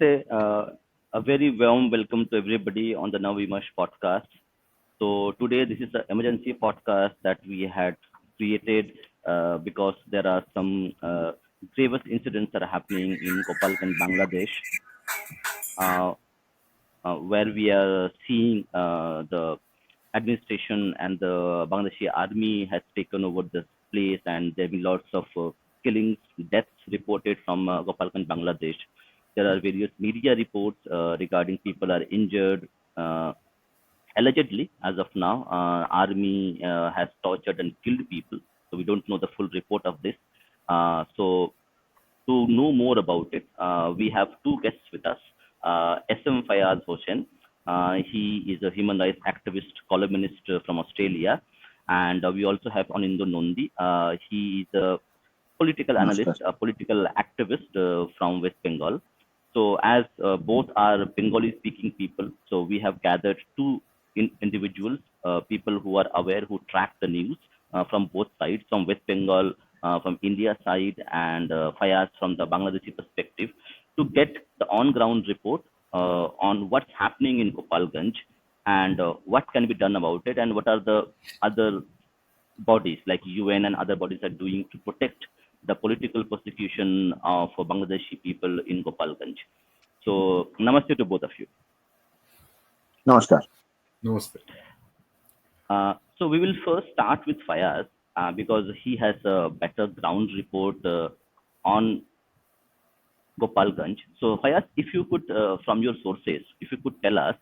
Namaste. A very warm welcome to everybody on the Now We Must podcast. So today this is an emergency podcast that we had created because there are some grievous incidents that are happening in Gopalganj, Bangladesh, uh, where we are seeing the administration and the Bangladeshi army has taken over this place, and there have been lots of killings, deaths reported from Gopalganj, Bangladesh. There are various media reports regarding people are injured. Allegedly, as of now, army has tortured and killed people. So we don't know the full report of this. So to know more about it, we have two guests with us. SM Faiyaz Hossain. He is a human rights activist, columnist from Australia. And we also have Anindya Nandi. He is a political analyst, Namaskar. a political activist from West Bengal. So, as both are Bengali speaking people, so we have gathered two individuals, people who are aware, who track the news from both sides, from West Bengal, from India side, and Fayaz from the Bangladeshi perspective, to get the on ground report on what's happening in Gopalganj and what can be done about it, and what are the other bodies like UN and other bodies are doing to protect the political persecution of Bangladeshi people in Gopalganj. So, namaste to both of you. Namaskar. Namaste. So, we will first start with Fayaz because he has a better ground report on Gopalganj. So, Fayaz, if you could, from your sources, if you could tell us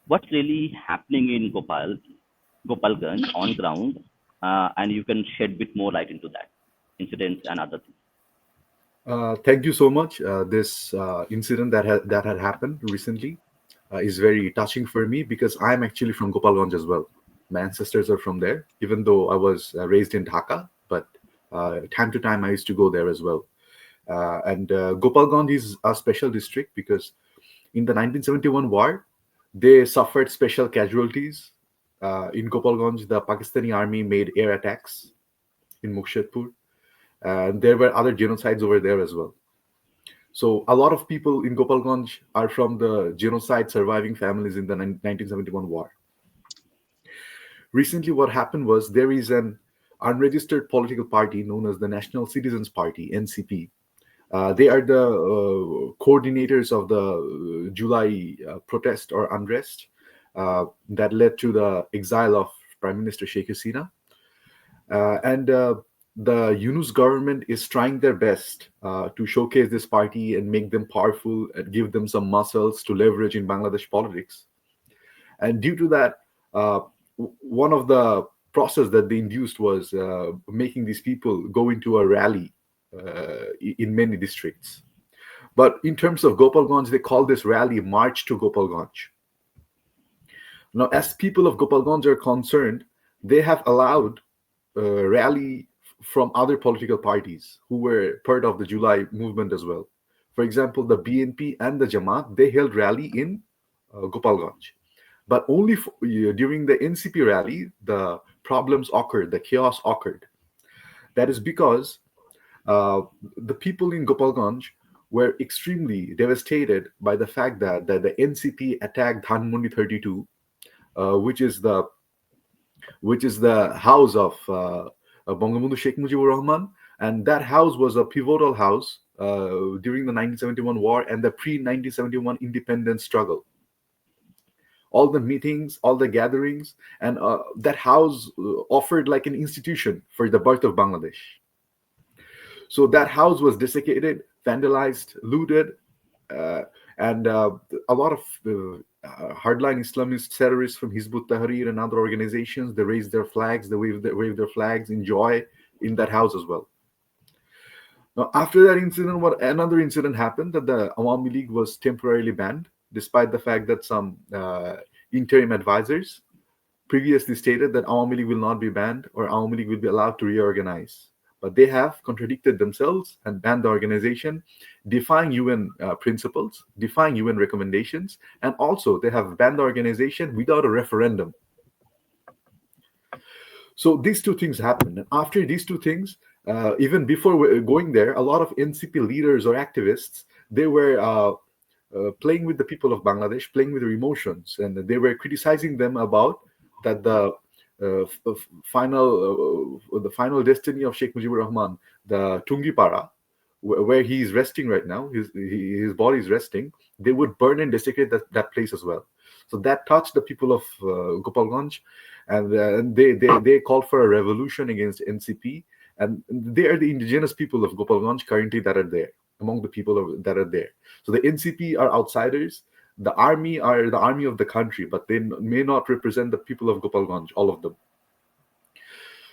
what's really happening in Gopalganj on ground, and you can shed a bit more light into that incidents and other things. Thank you so much. This incident that had happened recently is very touching for me because I'm actually from Gopalganj as well. My ancestors are from there, even though I was raised in Dhaka, but time to time I used to go there as well. And Gopalganj is a special district because in the 1971 war, they suffered special casualties. In Gopalganj, the Pakistani army made air attacks in Mukshedpur, and there were other genocides over there as well. So a lot of people in Gopalganj are from the genocide surviving families in the 1971 war. Recently, what happened was there is an unregistered political party known as the National Citizens Party, NCP. They are the coordinators of the July protest or unrest that led to the exile of Prime Minister Sheikh Hasina. And the Yunus government is trying their best to showcase this party and make them powerful and give them some muscles to leverage in Bangladesh politics. And due to that, one of the process that they induced was making these people go into a rally in many districts. But in terms of Gopalganj, they call this rally March to Gopalganj. Now, as people of Gopalganj are concerned, they have allowed rally from other political parties who were part of the July movement as well. For example, the BNP and the Jamaat, they held rally in Gopalganj. But only during the NCP rally, the problems occurred, the chaos occurred. That is because the people in Gopalganj were extremely devastated by the fact that the NCP attacked Dhanmondi 32, which is the house of Bangabandhu Sheikh Mujibur Rahman, and that house was a pivotal house during the 1971 war and the pre-1971 independence struggle. All the meetings, all the gatherings, and that house offered like an institution for the birth of Bangladesh. So that house was desecrated, vandalized, looted, and a lot of hardline Islamist terrorists from Hizbut Tahrir and other organizations, they raised their flags, they waved their flags in joy in that house as well. Now, after that incident, another incident happened that the Awami League was temporarily banned, despite the fact that some interim advisors previously stated that Awami League will not be banned or Awami League will be allowed to reorganize. But they have contradicted themselves and banned the organization, defying UN principles, defying UN recommendations, and also they have banned the organization without a referendum. So these two things happened. And after these two things, even before going there, a lot of NCP leaders or activists, they were playing with the people of Bangladesh, playing with their emotions, and they were criticizing them about that the final destiny of Sheikh Mujibur Rahman, the Tungipara, where he is resting right now, his body is resting. They would burn and desecrate that place as well. So that touched the people of Gopalganj, and they called for a revolution against NCP, and they are the indigenous people of Gopalganj currently that are there among the people that are there. So the NCP are outsiders. The army are the army of the country, but they may not represent the people of Gopalganj, all of them.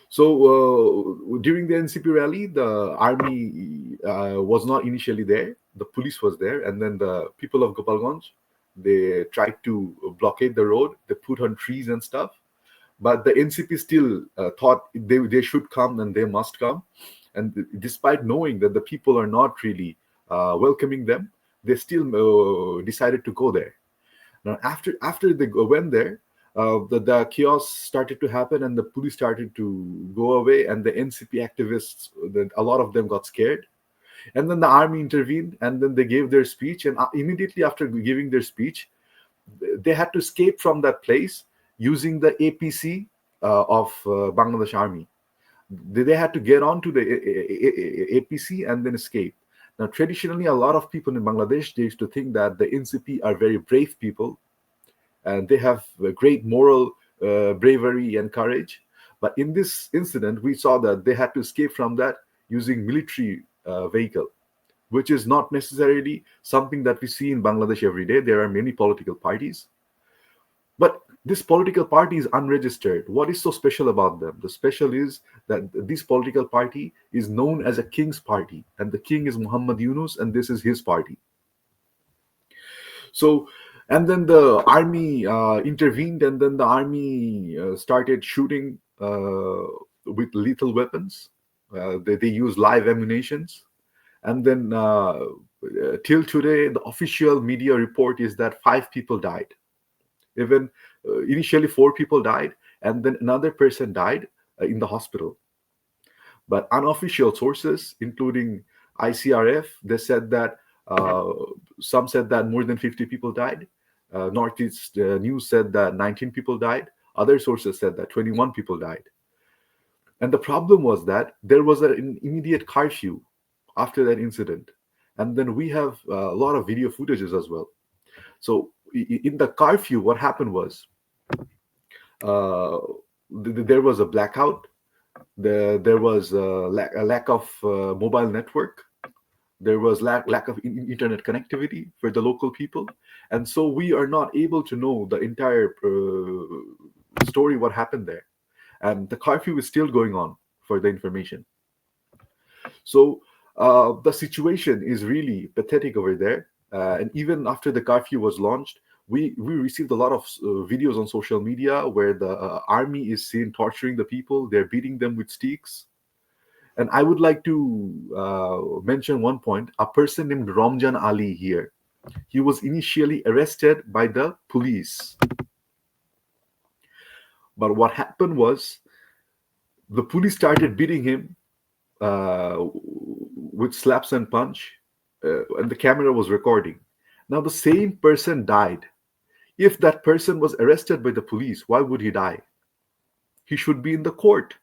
So during the NCP rally, the army was not initially there. The police was there, and then the people of Gopalganj, they tried to blockade the road. They put on trees and stuff, but the NCP still thought they should come and they must come. And despite knowing that the people are not really welcoming them, they still decided to go there. Now, after they went there, the chaos started to happen, and the police started to go away, and the NCP activists, a lot of them got scared, and then the army intervened, and then they gave their speech, and immediately after giving their speech, they had to escape from that place using the APC of Bangladesh Army. They had to get onto the APC and then escape. Now, traditionally, a lot of people in Bangladesh, they used to think that the NCP are very brave people and they have a great moral bravery and courage. But in this incident, we saw that they had to escape from that using military vehicle, which is not necessarily something that we see in Bangladesh every day. There are many political parties, but this political party is unregistered. What is so special about them? The special is that this political party is known as a king's party, and the king is Muhammad Yunus, and this is his party. So, and then the army intervened, and then the army started shooting with lethal weapons. They use live ammunitions, and then till today, the official media report is that 5 people died. Even initially, 4 people died, and then another person died in the hospital. But unofficial sources, including ICRF, they said that uh, some said that more than 50 people died. Northeast News said that 19 people died. Other sources said that 21 people died. And the problem was that there was an immediate curfew after that incident. And then we have a lot of video footages as well. So in the curfew, what happened was uh, there was a blackout. There was a lack of mobile network. There was lack of internet connectivity for the local people, and so we are not able to know the entire story what happened there, and the curfew is still going on for the information. So the situation is really pathetic over there, and even after the curfew was launched, we received a lot of videos on social media where the army is seen torturing the people. They're beating them with sticks. And I would like to mention one point. A person named Ramjan Ali here. He was initially arrested by the police. But what happened was the police started beating him with slaps and punch, and the camera was recording. Now, the same person died. If that person was arrested by the police, why would he die? He should be in the court.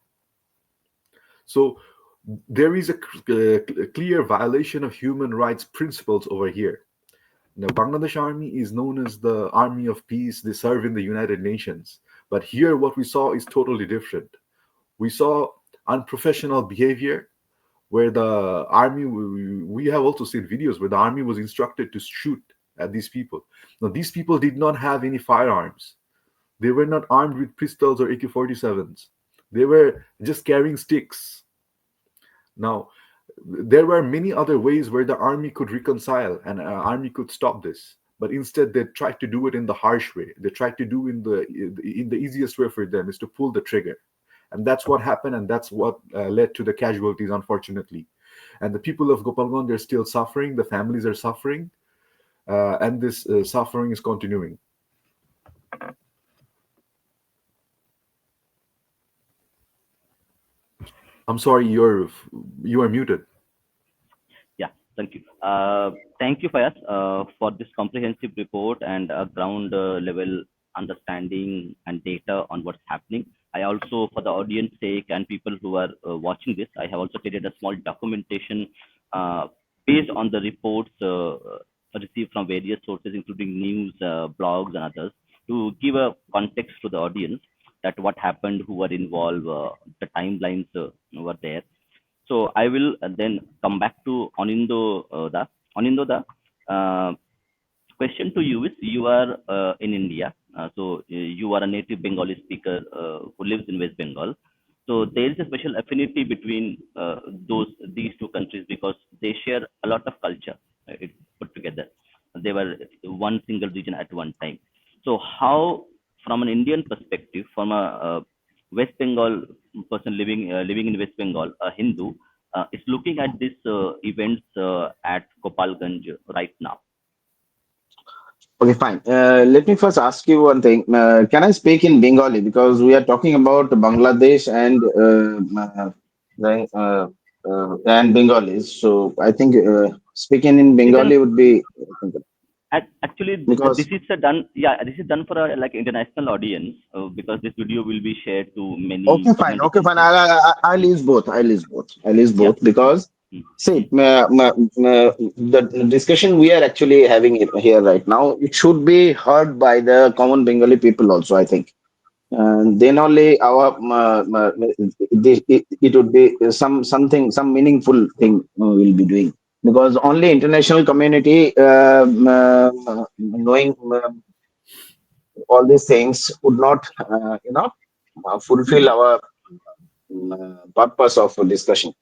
So there is a clear violation of human rights principles over here. Now, Bangladesh Army is known as the Army of Peace. They serve in the United Nations. But here, what we saw is totally different. We saw unprofessional behavior where the army, we have also seen videos where the army was instructed to shoot at these people. Now, these people did not have any firearms. They were not armed with pistols or AK-47s. They were just carrying sticks. Now, there were many other ways where the army could reconcile and army could stop this, but instead they tried to do it in the harsh way. They tried to do in the easiest way for them is to pull the trigger, and that's what happened, and that's what led to the casualties, unfortunately. And the people of Gopalganj are still suffering. The families are suffering, and this suffering is continuing. I'm sorry, you are muted. Yeah, thank you. Thank you, Fayaz, for this comprehensive report and ground level understanding and data on what's happening. I also, for the audience sake and people who are watching this, I have also created a small documentation uh, based on the reports received from various sources, including news, blogs, and others, to give a context to the audience that what happened, who were involved, the timelines were there. So I will then come back to Da. Anindo Da, uh, question to you is you are in India, you are a native Bengali speaker who lives in West Bengal. So there is a special affinity between these two countries because they share a lot of culture it put together. They were one single region at one time. So how, from an Indian perspective, from a West Bengal person living in West Bengal, a Hindu, is looking at these events at Gopalganj right now? Okay, fine. Let me first ask you one thing. Can I speak in Bengali? Because we are talking about Bangladesh and Bengalis. So I think speaking in You can Bengali would be actually this because is a done yeah this is done for a like international audience because this video will be shared to many okay, fine. many Okay, fine. countries. I'll use both. I'll use both. I'll use Yeah. both because Mm, mm. see, the discussion we are actually having it here right now, it should be heard by the common Bengali people also, I think. And then only it would be some meaningful thing we'll be doing because only international community knowing all these things would not fulfill our purpose of discussion.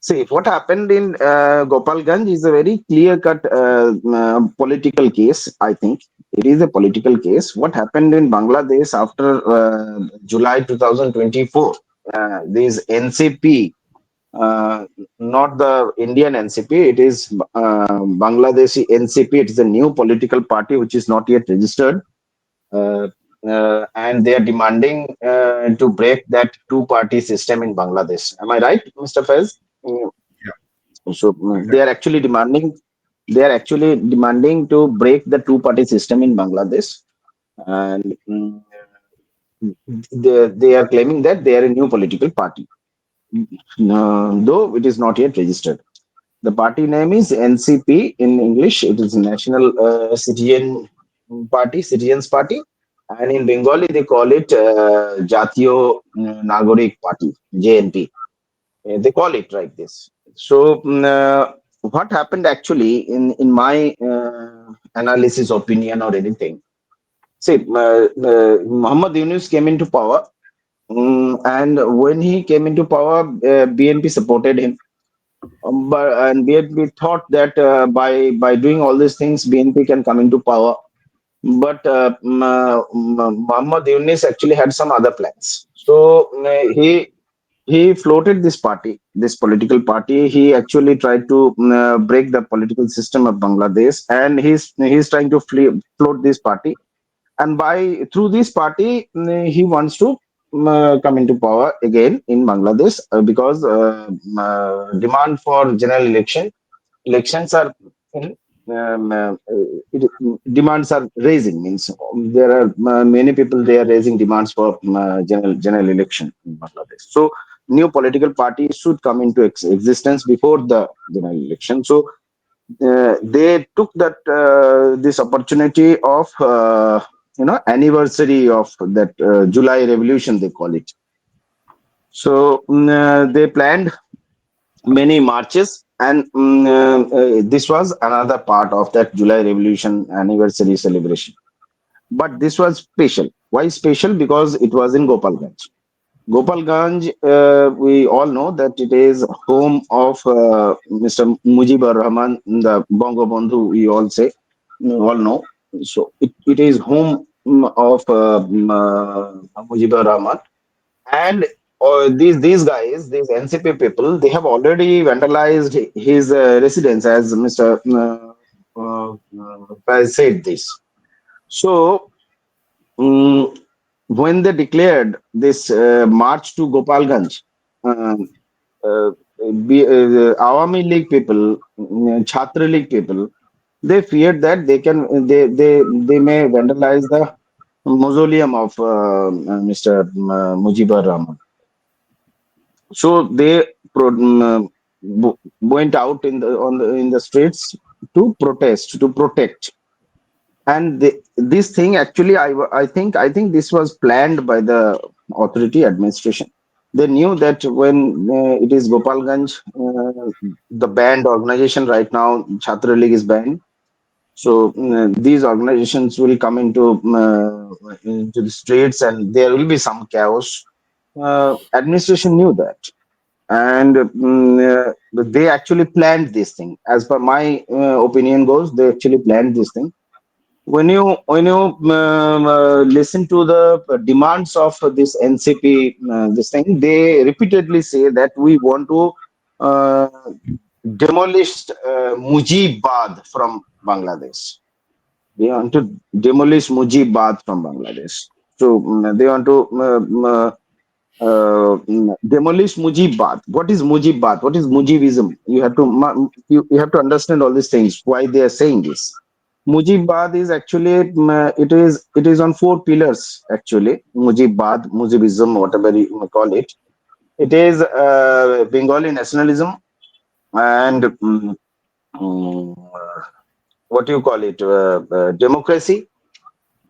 See, what happened in Gopalganj is a very clear-cut political case. I think it is a political case. What happened in Bangladesh after July 2024? This NCP, uh, not the Indian NCP, it is Bangladeshi NCP. It is a new political party which is not yet registered, uh, and they are demanding to break that two-party system in Bangladesh. Am I right, Mr. Fez? Yeah, So they are actually demanding to break the two-party system in Bangladesh, and they are claiming that they are a new political party, though it is not yet registered. The party name is NCP in English. It is National Citizens Party, and in Bengali they call it Jatiyo Nagorik Party (JNP). They call it like this. So, what happened actually in my analysis, opinion, or anything? See, Muhammad Yunus came into power, and when he came into power, BNP supported him. And BNP thought that by doing all these things, BNP can come into power. But Muhammad Yunus actually had some other plans. So he floated this party, this political party. He actually tried to break the political system of Bangladesh, and he's trying to float this party. And by through this party, he wants to come into power again in Bangladesh because demand for general elections are it, demands are raising means there are many people they are raising demands for general election in Bangladesh. So new political parties should come into existence before the general election. So they took that this opportunity of anniversary of that July revolution they call it. So they planned many marches, and this was another part of that July Revolution anniversary celebration. But this was special. Why special? Because it was in Gopalganj. Gopalganj, we all know that it is home of Mr. Mujibur Rahman, the Bongo Bandhu, we all say, we all know. So it is home of Mujibur Rahman, and these guys, these NCP people, they have already vandalized his residence, as Mr. Faiz said this. So um, when they declared this march to Gopalganj, um, uh, Awami League people, Chhatra League people, they feared that they may vandalize the mausoleum of Mr. Mujibur Rahman. So they went out in the streets to protest, to protect. And this thing actually, I think this was planned by the authority administration. They knew that when it is Gopalganj, the banned organization right now, Chhatra League is banned. So these organizations will come into the streets, and there will be some chaos. Administration knew that, and they actually planned this thing. As per my opinion goes, they actually planned this thing. When you listen to the demands of this NCP, this thing, they repeatedly say that we want to uh, demolish Mujibad from Bangladesh. They want to demolish Mujibad from Bangladesh. So they want to demolish Mujibad. What is Mujibad? What is Mujibism? You have to understand all these things. Why they are saying this? Mujibad is actually it is on four pillars actually. Mujibad, Mujibism, whatever you may call it. It is Bengali nationalism and what do you call it? Democracy,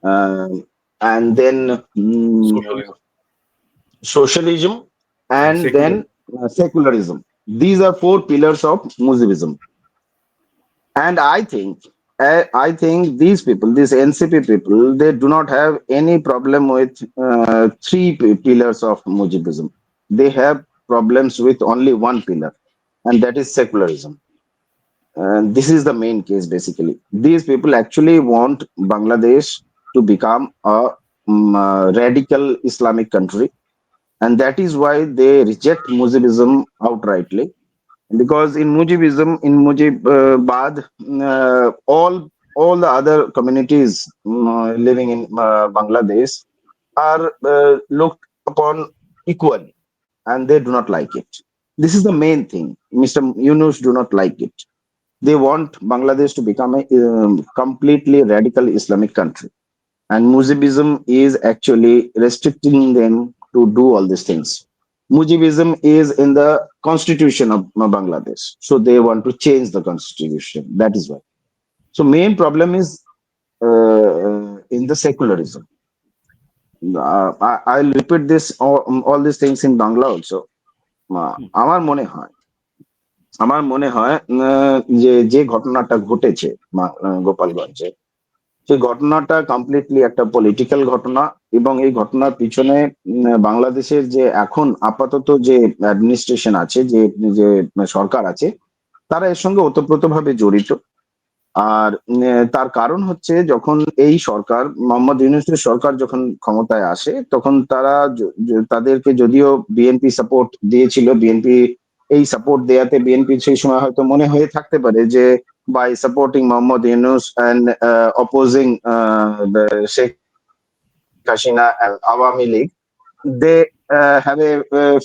and then Socialism socialism, and and secular. then secularism. These are four pillars of Muslimism. And I think these people, these NCP people, they do not have any problem with three pillars of Mujibism. They have problems with only one pillar, and that is secularism. And this is the main case basically. These people actually want Bangladesh to become a radical Islamic country, and that is why they reject Mujibism outrightly. Because in Mujibism, in Mujibad, all the other communities living in Bangladesh are looked upon equally, and they do not like it. This is the main thing. Mr. Yunus do not like it. They want Bangladesh to become a completely radical Islamic country, and Mujibism is actually restricting them to do all these things. Mujibism is in the constitution of Bangladesh, so they want to change the constitution. That is why. So main problem is in the secularism. I'll repeat this all these things in Bangla also. আমার মনে হয় যে ঘটনাটা ঘটেছে গোপালগঞ্জে, সেই ঘটনাটা completely একটা পলিটিক্যাল ঘটনা। এবং এই ঘটনার পিছনে বাংলাদেশের যে এখন আপাতত যে অ্যাডমিনিস্ট্রেশন আছে, যে যে সরকার আছে, তারা এর সঙ্গে ওতপ্রোতভাবে জড়িত। আর তার কারণ হচ্ছে, যখন এই সরকার মোহাম্মদ ইউনূসের সরকার যখন ক্ষমতায় আসে, তখন তারা তাদেরকে যদিও বিএনপি সাপোর্ট দিয়েছিল, বিএনপি এই সাপোর্ট দেয়াতে বিএনপি সেই সময় হয়তো মনে হয়ে থাকতে পারে যে by supporting Mohammad Yunus and opposing the Sheikh Hasina and Awami League, they have a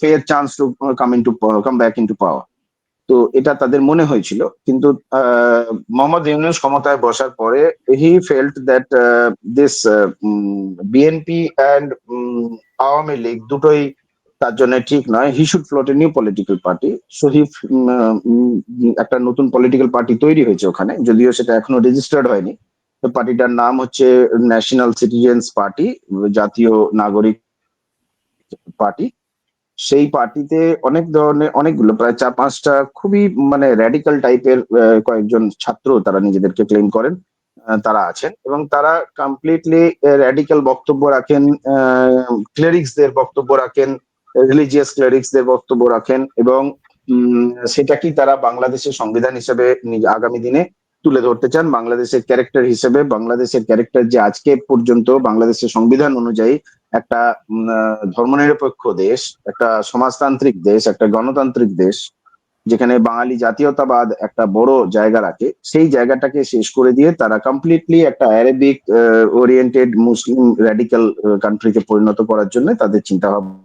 fair chance to come back into power. তো এটা তাদের মনে হয়েছিল, কিন্তু মোহাম্মদ ইউনূস ক্ষমতায় বসার পরে he felt that this BNP and Awami League দুটোই তার জন্য ঠিক নয়। He should float a new political party. So একটা নতুন পলিটিক্যাল পার্টি তৈরি হয়েছে ওখানে, যদিও সেটা এখনো রেজিস্টার্ড হয়নি। তো পার্টিটার নাম হচ্ছে ন্যাশনাল সিটিজেন্স পার্টি, জাতীয় নাগরিক পার্টি। সেই পার্টিতে অনেক ধরনের, অনেকগুলো, প্রায় 4-5টা খুবই মানে র্যাডিক্যাল টাইপের কয়েকজন ছাত্র তারা নিজেদেরকে ক্লেম করেন, তারা আছেন, এবং তারা কমপ্লিটলি র্যাডিক্যাল বক্তব্য রাখেন, ক্লেরিক্সদের বক্তব্য রাখেন, রিলিজিয়াস ক্লেরিক্সদের বক্তব্য রাখেন, এবং সেটাকেই তারা বাংলাদেশের সংবিধান হিসেবে আগামী দিনে তুলে ধরতে চান। বাংলাদেশের ক্যারেক্টার হিসেবে, বাংলাদেশের ক্যারেক্টার যে আজকে পর্যন্ত বাংলাদেশের সংবিধান অনুযায়ী একটা ধর্মনিরপেক্ষ দেশ, একটা সমাজতান্ত্রিক দেশ, একটা গণতান্ত্রিক দেশ, যেখানে বাঙালি জাতীয়তাবাদ একটা বড় জায়গা রাখে, সেই জায়গাটাকে শেষ করে দিয়ে তারা কমপ্লিটলি একটা অ্যারাবিক ওরিয়েন্টেড মুসলিম র্যাডিক্যাল কান্ট্রিকে পরিণত করার জন্য তাদের চিন্তা ভাবনা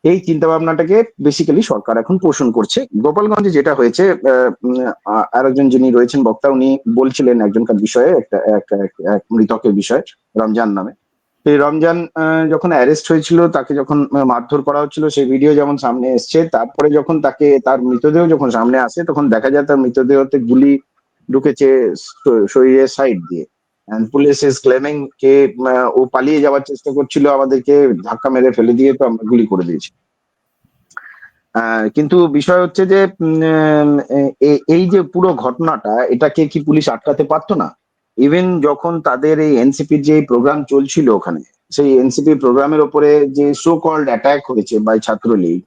এই চিন্তা ভাবনাটাকে বেসিক্যালি সরকার এখন পোষণ করছে। গোপালগঞ্জে যেটা হয়েছে, আরেকজন যিনি রয়েছেন বক্তা, উনি বলছিলেন একজনকার বিষয়ে, এক মৃতকের বিষয়ে, রমজান নামে। এই রমজান যখন অ্যারেস্ট হয়েছিল, তাকে যখন মারধর করা হচ্ছিল, সেই ভিডিও যেমন সামনে এসছে, তারপরে যখন তার মৃতদেহ যখন সামনে আসে, তখন দেখা যায় তার মৃতদেহতে গুলি ঢুকেছে শরীরের সাইড দিয়ে। এন্ড পুলিশ ইজ ক্লেমিং কে ও পালিয়ে যাওয়ার চেষ্টা করছিল, আমাদেরকে ধাক্কা মেরে ফেলে দিয়ে তো আমরা গুলি করে দিয়েছি। কিন্তু বিষয় হচ্ছে যে এই যে পুরো ঘটনাটা, এটাকে কি পুলিশ আটকাতে পারতো না? ইভেন যখন তাদের এই এনসিপির যে প্রোগ্রাম চলছিল ওখানে, সেই এনসিপি প্রোগ্রামের উপরে যে সো কল্ড অ্যাটাক হয়েছে বাই ছাত্রলীগ,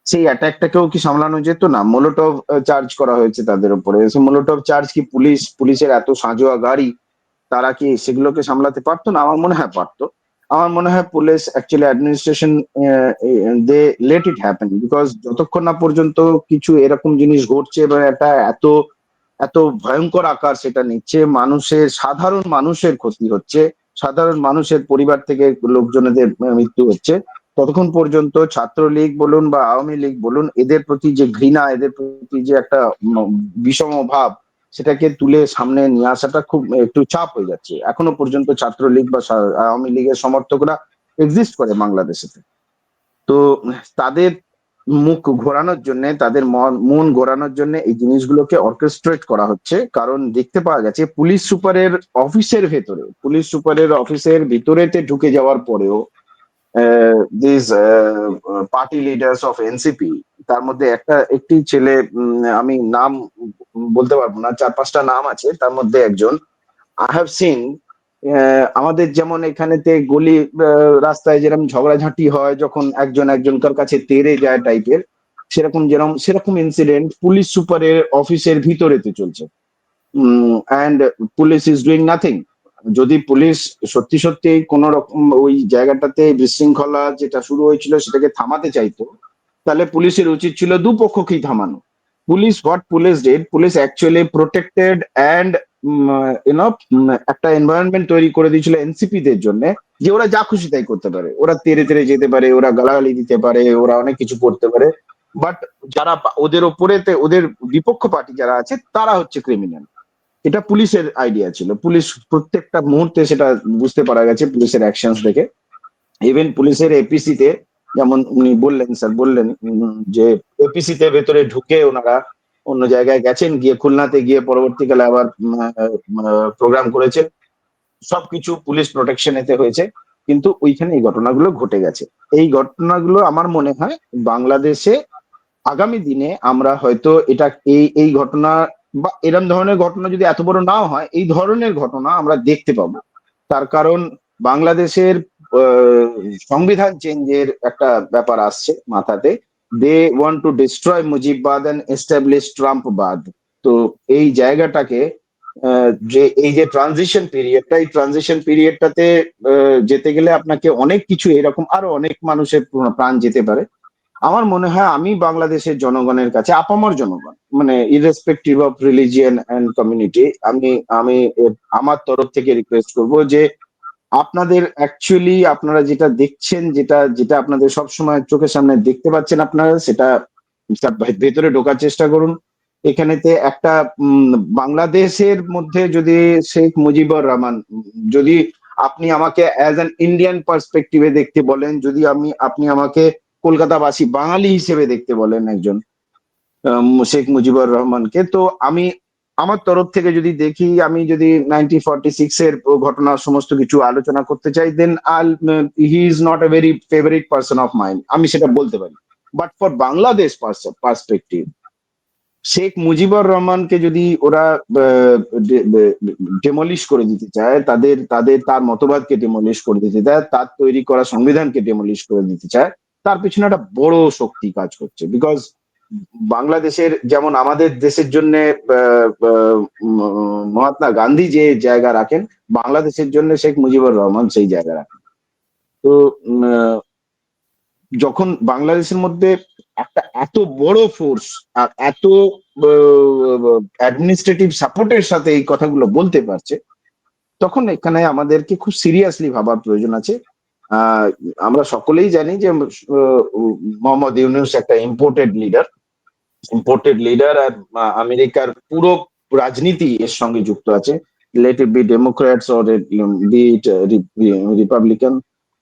সেই অ্যাটাকটাকেও কি সামলানো যেত না? মোলোটভ চার্জ করা হয়েছে তাদের উপরে, সেই মোলোটভ চার্জ কি পুলিশের এত সাঁজোয়া গাড়ি, তারা কি সেগুলোকে সামলাতে পারতো না? আমার মনে হয় পারতো। আমার মনে হয় police actually administration they let it happen, because যতক্ষণ না পর্যন্ত কিছু এরকম জিনিস ঘটছে বা এটা এত এত ভয়ঙ্কর আকার সেটা নিচ্ছে, সাধারণ মানুষের ক্ষতি হচ্ছে, সাধারণ মানুষের পরিবার থেকে লোকজনেদের মৃত্যু হচ্ছে, ততক্ষণ পর্যন্ত ছাত্রলীগ বলুন বা আওয়ামী লীগ বলুন, এদের প্রতি যে ঘৃণা, এদের প্রতি যে একটা বিষম ভাব, সেটাকে তুলে সামনে নিয়ে আসাটা খুব একটু চাপ হয়ে যাচ্ছে। এখনো পর্যন্ত ছাত্রলীগ বা আওয়ামী লীগের সমর্থকরা এক্সিস্ট করে বাংলাদেশে। তো তাদের মুখ ঘোরানোর জন্য, তাদের মন ঘোরানোর জন্য এই জিনিসগুলোকে অর্কেস্ট্রেট করা হচ্ছে। কারণ দেখতে পাওয়া গেছে পুলিশ সুপারের অফিসের ভিতরেতে ঢুকে যাওয়ার পরেও this party leaders of NCP, তার মধ্যে একটি ছেলে, আমি নাম বলতে পারবো না, 4-5টা নাম আছে, তার মধ্যে একজন আই হ্যাভ সিন। আমাদের যেমন এখানেতে রাস্তায় যেরকম ঝগড়াঝাঁটি হয়, যখন একজন একজনকার কাছে তেড়ে যায় টাইপের, সেরকম ইনসিডেন্ট পুলিশ সুপারের অফিসের ভিতরেতে চলছে। And police is doing nothing. যদি পুলিশ সত্যি সত্যি কোন রকম ওই জায়গাটাতে বিশৃঙ্খলা যেটা শুরু হয়েছিল সেটাকে থামাতে চাইতো, তাহলে পুলিশের উচিত ছিল দুপক্ষকেই থামানো। Police actually protected and you know একটা এনভায়রনমেন্ট তৈরি করে দিয়েছিল এনসিপি দের জন্য, যে ওরা যা খুশি তাই করতে পারে, ওরা তেড়ে তেড়ে যেতে পারে, ওরা গালাগালি দিতে পারে, ওরা অনেক কিছু করতে পারে। বাট যারা ওদের ওপরেতে, ওদের বিপক্ষ পার্টি যারা আছে, তারা হচ্ছে ক্রিমিনাল। এটা পুলিশের আইডিয়া ছিল। পুলিশ প্রত্যেকটা মুহূর্তে সেটা বুঝতে পারা গেছে পুলিশের অ্যাকশনস দেখে। ইভেন পুলিশের এপিসি তে, যেমন উনি বললেন, স্যার বললেন, যে এপিসি তে ভেতরে ঢুকে ওনারা অন্য জায়গায় গেছেন, গিয়ে খুলনাতে গিয়ে পরবর্তীকালে আবার প্রোগ্রাম করেছেন। সবকিছু পুলিশ প্রোটেকশনেতে হয়েছে, কিন্তু ওইখানে এই ঘটনাগুলো ঘটে গেছে। এই ঘটনাগুলো আমার মনে হয় বাংলাদেশে আগামী দিনে আমরা হয়তো এটা, এই ঘটনা বা এরম ধরনের ঘটনা যদি এত বড় নাও হয়, এই ধরনের ঘটনা আমরা দেখতে পাবো। তার কারণ বাংলাদেশের আহ, সংবিধান চেঞ্জের একটা ব্যাপার আসছে মাথাতে। দে ওয়ান্ট টু ডিস্ট্রয় মুজিববাদ এন্ড এস্টাবলিশ ট্রাম্পবাদ। তো এই জায়গাটাকে, যে এই যে ট্রানজিশন পিরিয়ডটাতে যেতে গেলে আপনাকে অনেক কিছু, এরকম আরো অনেক মানুষের প্রাণ যেতে পারে। আমার মনে হয় আমি বাংলাদেশের জনগণের কাছে, আপামর জনগণ, মানে irrespective of religion and community, আমি আমি আমার তরফ থেকে রিকোয়েস্ট করব যে আপনারা যেটা দেখছেন, যেটা যেটা আপনাদের সবসময় চোখের সামনে দেখতে পাচ্ছেন, আপনারা সেটা ভেতরে ঢোকার চেষ্টা করুন। এখানেতে একটা বাংলাদেশের মধ্যে যদি শেখ মুজিবুর রহমান, যদি আপনি আমাকে অ্যাজ অ্যান ইন্ডিয়ান পার্সপেক্টিভে দেখতে বলেন, যদি আপনি আমাকে কলকাতাবাসী বাঙালি হিসেবে দেখতে বলেন একজন শেখ মুজিবুর রহমানকে, তো আমি আমার তরফ থেকে যদি দেখি, আমি যদি 1946 এর ঘটনার সমস্ত কিছু আলোচনা করতে চাই, then he is not a very favourite person of mind, আমি সেটা বলতে পারি। But for Bangladesh perspective, Sheikh Mujibur রহমানকে যদি ওরা ডেমলিশ করে দিতে চায়, তার মতবাদকে ডেমলিশ করে দিতে চায়, তার তৈরি করা সংবিধানকে ডেমলিশ করে দিতে চায়, তার পিছনে একটা বড় শক্তি কাজ করছে। বিকজ বাংলাদেশের, যেমন আমাদের দেশের জন্য মহাত্মা গান্ধী যে জায়গা রাখেন, বাংলাদেশের জন্য শেখ মুজিবুর রহমান সেই জায়গা রাখেন। তো যখন বাংলাদেশের মধ্যে একটা এত বড় ফোর্স আর এত অ্যাডমিনিস্ট্রেটিভ সাপোর্টের সাথে এই কথাগুলো বলতে পারছে, তখন এখানে আমাদেরকে খুব সিরিয়াসলি ভাবার প্রয়োজন আছে। আহ, আমরা সকলেই জানি যে মোহাম্মদ ইউনূস একটা ইম্পোর্টেড লিডার আর আমেরিকার পুরো রাজনীতি এর সঙ্গে যুক্ত আছে। Let it be Democrats or be it Republican,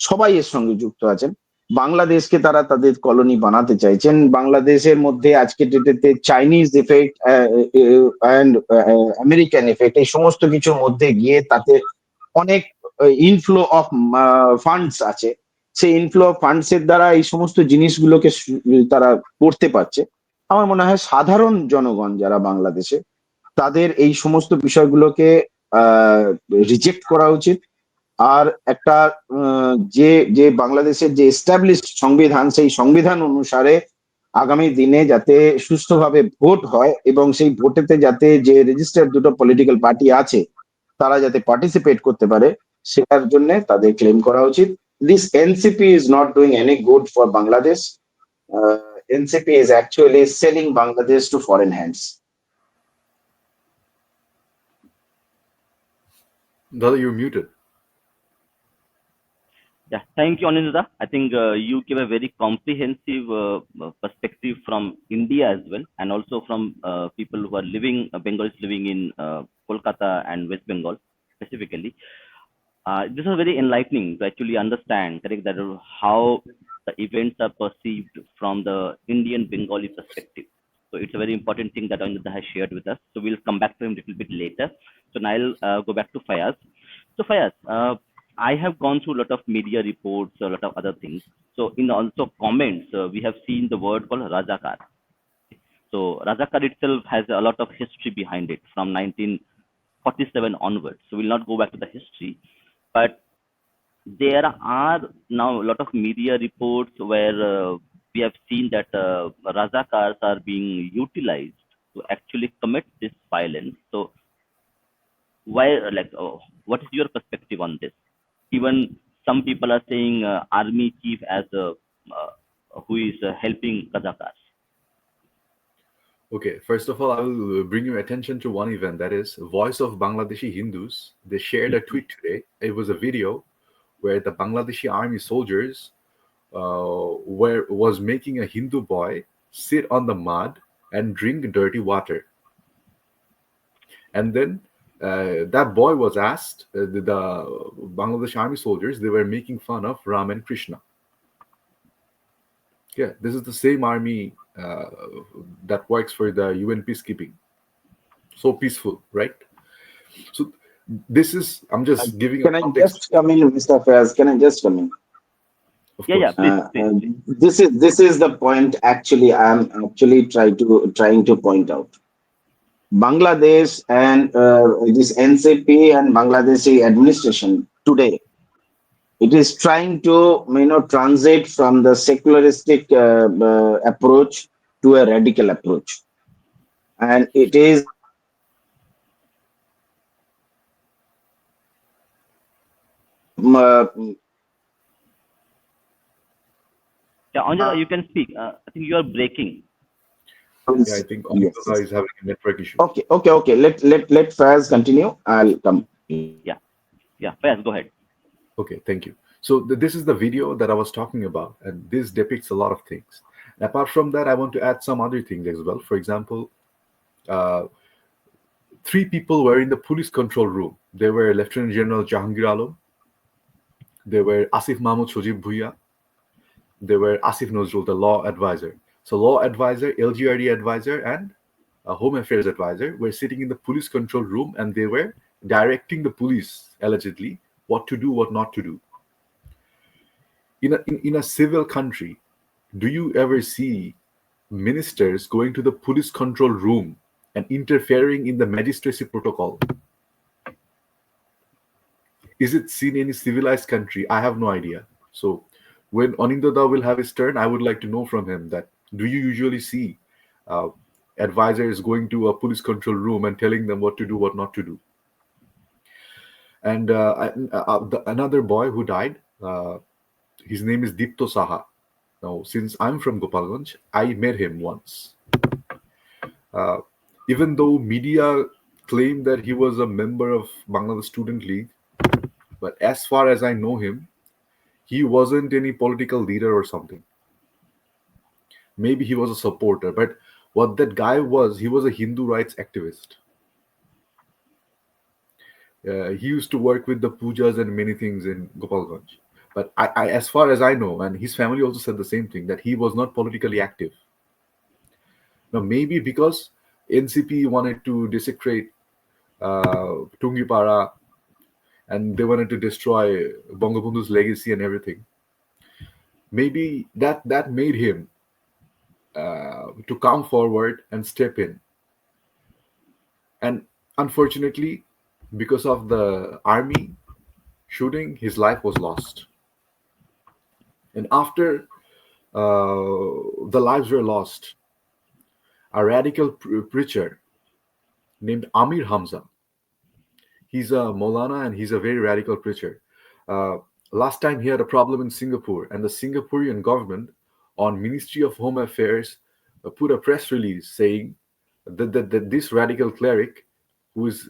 সবাই এর সঙ্গে যুক্ত আছেন। বাংলাদেশকে তারা তাদের কলোনি বানাতে চাইছেন। বাংলাদেশের মধ্যে আজকে ডেটেতে Chinese effect and American effect, এই সমস্ত কিছুর মধ্যে গিয়ে তাতে অনেক ইনফ্লো অফ ফান্ডস আছে। সেই ইনফ্লো অফ ফান্ডস এর দ্বারা এই সমস্ত জিনিসগুলোকে তারা করতে পারছে। আমার মনে হয় সাধারণ জনগণ যারা বাংলাদেশে, তাদের এই সমস্ত বিষয়গুলোকে রিজেক্ট করা উচিত। আর একটা যে যে বাংলাদেশের যে এস্টাবলিশড সংবিধান, সেই সংবিধান অনুসারে আগামী দিনে যাতে সুষ্ঠুভাবে ভোট হয় এবং সেই ভোটেতে যাতে যে রেজিস্টার্ড দুটো পলিটিক্যাল পার্টি আছে তারা যাতে পার্টিসিপেট করতে পারে, সেটার জন্য তাদের ক্লেম করা উচিত। This NCP is not doing any good for Bangladesh. NCP is actually selling Bangladesh to foreign hands. Dada, you're muted. Yeah, thank you, Anindya. I think you give a very comprehensive perspective from India as well, and also from people who are living, Bengalis living in Kolkata and West Bengal specifically. This is very enlightening to actually understand, correct, that how the events are perceived from the Indian Bengali perspective. So it's a very important thing that Anindya has shared with us. So we'll come back to him a little bit later. So now I'll go back to Fayaz. So Fayaz, I have gone through a lot of media reports, a lot of other things. So in also comments, we have seen the word called Rajakar. So Rajakar itself has a lot of history behind it from 1947 onwards. So we'll not go back to the history, but there are now a lot of media reports where we have seen that Razakars are being utilized to actually commit this violence. So why, like, what is your perspective on this? Even some people are saying army chief as a who is helping Razakars. Okay, first of all, I will bring your attention to one event, that is Voice of Bangladeshi Hindus. They shared a tweet today. It was a video where the Bangladeshi army soldiers was making a Hindu boy sit on the mud and drink dirty water. And then that boy was asked, the Bangladesh army soldiers, they were making fun of Ram and Krishna. Yeah, this is the same army that works for the UN peacekeeping. So peaceful, right? So this is, I'm just giving a Can I context. just come in, Mr. Fayaz? Can I just come in? Of Yeah, course. please, please, please. This is the point. Actually, I'm actually trying to point out. Bangladesh and this NCP and Bangladeshi administration today, it is trying to transit from the secularistic approach to a radical approach, and it is Yeah, Anjana, you can speak. I think you are breaking. Yeah, I think yes, Anindya yes. is having a network issue. Okay. Let Faz continue. I'll come. Yeah, yeah. Fayaz, go ahead. Okay, thank you. So this is the video that I was talking about, and this depicts a lot of things. And apart from that, I want to add some other things as well. For example, uh, three people were in the police control room. They were Lieutenant General Jahangir Alam, they were Asif Mahmoud Sojib Bhuiya, they were Asif Nazrul, the law advisor. So law advisor, LGRD advisor, and a home affairs advisor were sitting in the police control room, and they were directing the police, allegedly, what to do, what not to do. In a civil country, do you ever see ministers going to the police control room and interfering in the magistracy protocol? Is it seen in any civilized country? I have no idea. So when Anindya will have his turn, I would like to know from him that do you usually see uh, advisors going to a police control room and telling them what to do, what not to do? And another boy who died, his name is Dipto Saha. Now, since I'm from Gopalganj, I met him once. Uh, Even though media claimed that he was a member of Bangladesh Student League, but as far as I know him, He wasn't any political leader or something. Maybe he was a supporter, but what that guy was, he was a Hindu rights activist. He used to work with the pujas and many things in Gopalganj. But as far as I know, and his family also said the same thing, that he was not politically active. Now, maybe because NCP wanted to desecrate Tungipara and they wanted to destroy Bangabandhu's legacy and everything. Maybe that made him to come forward and step in. And unfortunately, because of the army shooting, his life was lost. And after the lives were lost, a radical preacher named Amir Hamza, he's a Molana and he's a very radical preacher. Uh, Last time he had a problem in Singapore, and the Singaporean government on Ministry of Home Affairs put a press release saying that this radical cleric, who is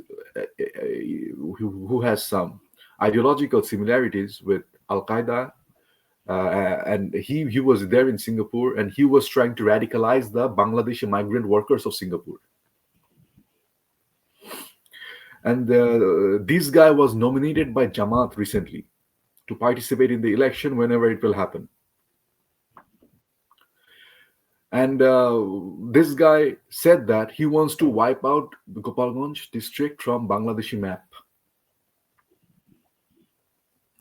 who has some ideological similarities with Al Qaeda, and he was there in Singapore, and he was trying to radicalize the Bangladeshi migrant workers of Singapore. And this guy was nominated by Jamaat recently to participate in the election whenever it will happen. And this guy said that he wants to wipe out the Gopalganj district from Bangladeshi map.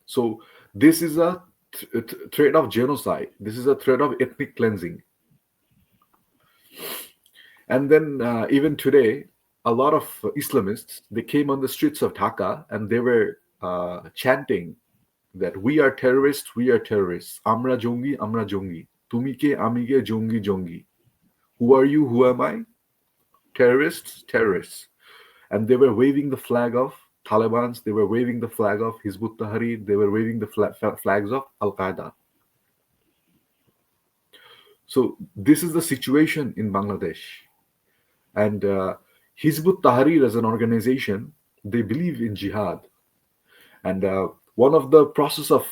So this is a threat of genocide. This is a threat of ethnic cleansing. And then even today, a lot of Islamists, they came on the streets of Dhaka and they were chanting that we are terrorists, Amra jongi, Amra jongi. Tumike, amige, jongi, jongi. Who are you? Who am I? Terrorists, terrorists. And they were waving the flag of Taliban's, they were waving the flag of Hizbut Tahrir, they were waving the flags of Al Qaeda. So this is the situation in Bangladesh. And Hizbut Tahrir as an organization, they believe in jihad. And one of the process of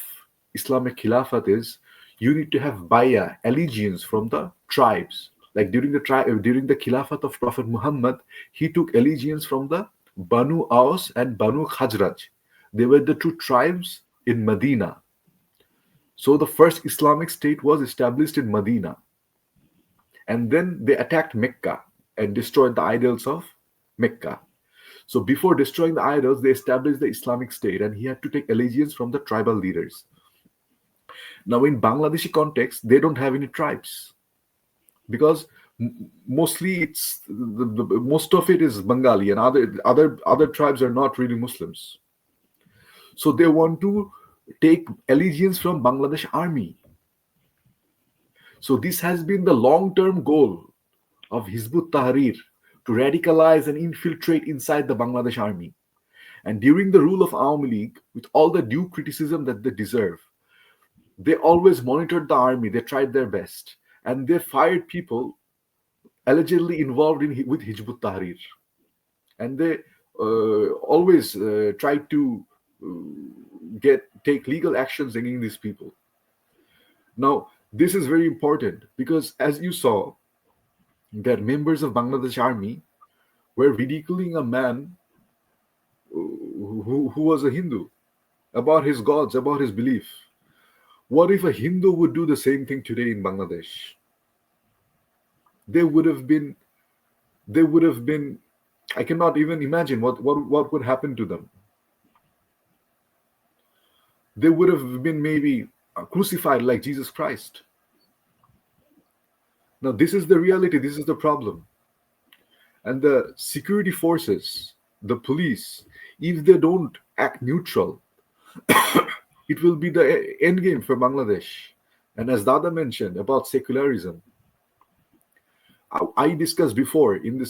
Islamic Khilafat is you need to have bayah, allegiance from the tribes. Like during the Khilafat of Prophet Muhammad, he took allegiance from the Banu Aus and Banu Khajraj. They were the two tribes in Medina. So the first Islamic state was established in Medina. And then they attacked Mecca and destroyed the idols of Mecca. So before destroying the idols, they established the Islamic State, and he had to take allegiance from the tribal leaders. Now, in Bangladeshi context, they don't have any tribes because mostly it's most of it is Bengali, and other tribes are not really Muslims. So they want to take allegiance from Bangladesh army. So this has been the long-term goal of Hizbut Tahrir, to radicalize and infiltrate inside the Bangladesh army. And during the rule of Awami League, with all the due criticism that they deserve, they always monitored the army, they tried their best, and they fired people allegedly involved with Hizbut Tahrir. And they always tried to take legal actions against these people. Now, this is very important because as you saw, that members of Bangladesh army were ridiculing a man who was a Hindu about his gods, about his belief. What if a Hindu would do the same thing today in Bangladesh? They would have been, I cannot even imagine what would happen to them. They would have been maybe crucified like Jesus Christ. Now, this is the reality, this is the problem. And the security forces, the police, if they don't act neutral, it will be the end game for Bangladesh. And as Dada mentioned about secularism, I discussed before in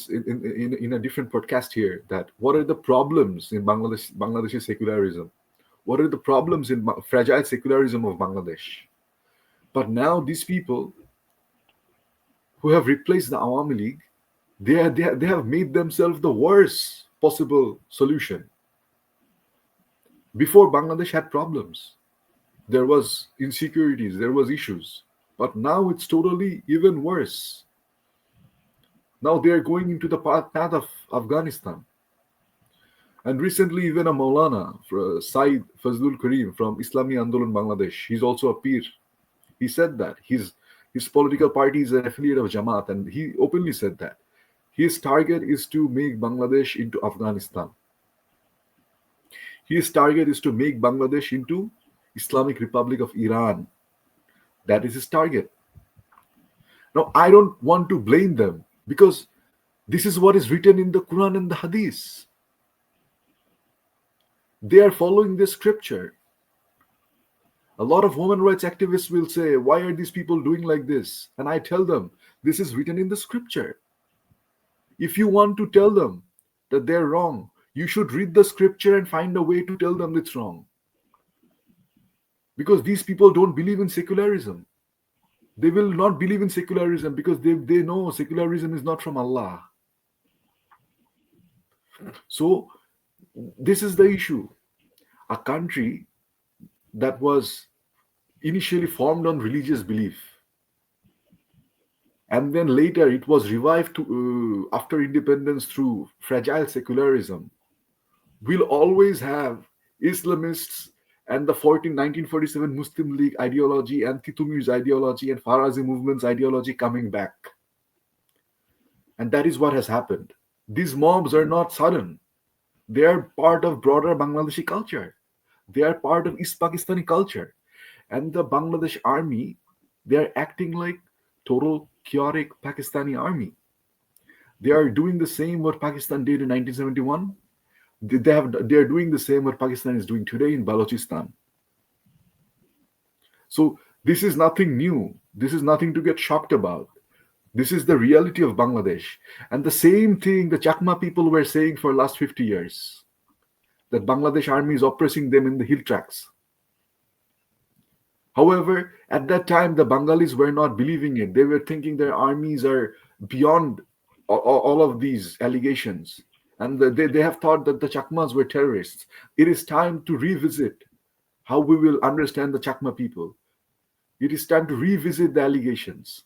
a different podcast here that what are the problems in Bangladeshi secularism? What are the problems in fragile secularism of Bangladesh? But now these people who have replaced the Awami League, they have made themselves the worst possible solution. Before, Bangladesh had problems. there was insecurities, there was issues. But now it's totally even worse. Now they are going into the path of Afghanistan. And recently, even a Maulana, Said Fazlul Karim from Islami Andolan Bangladesh, he's also a peer. He said that his political party is an affiliate of Jamaat, and he openly said that his target is to make Bangladesh into Afghanistan. His target is to make Bangladesh into Islamic Republic of Iran. That is his target. Now, I don't want to blame them because this is what is written in the Quran and the Hadith. They are following this scripture. A lot of human rights activists will say, why are these people doing like this? And I tell them, this is written in the scripture. If you want to tell them that they're wrong, you should read the scripture and find a way to tell them it's wrong. Because these people don't believe in secularism. They will not believe in secularism because they know secularism is not from Allah. So, this is the issue. A country that was initially formed on religious belief, and then later it was revived after independence through fragile secularism, will always have Islamists and the 1947 Muslim League ideology and Titumir's ideology and Farazi movement's ideology coming back. And that is what has happened. These mobs are not sudden. They are part of broader Bangladeshi culture. They are part of East Pakistani culture. And the Bangladesh army, they are acting like total chaotic Pakistani army. They are doing the same what Pakistan did in 1971. They are doing the same what Pakistan is doing today in Balochistan. So this is nothing new. This is nothing to get shocked about. This is the reality of Bangladesh. And the same thing the Chakma people were saying for last 50 years. That Bangladesh army is oppressing them in the hill tracks. However, at that time, the Bengalis were not believing it. They were thinking their armies are beyond all of these allegations. And they have thought that the Chakmas were terrorists. It is time to revisit how we will understand the Chakma people. It is time to revisit the allegations.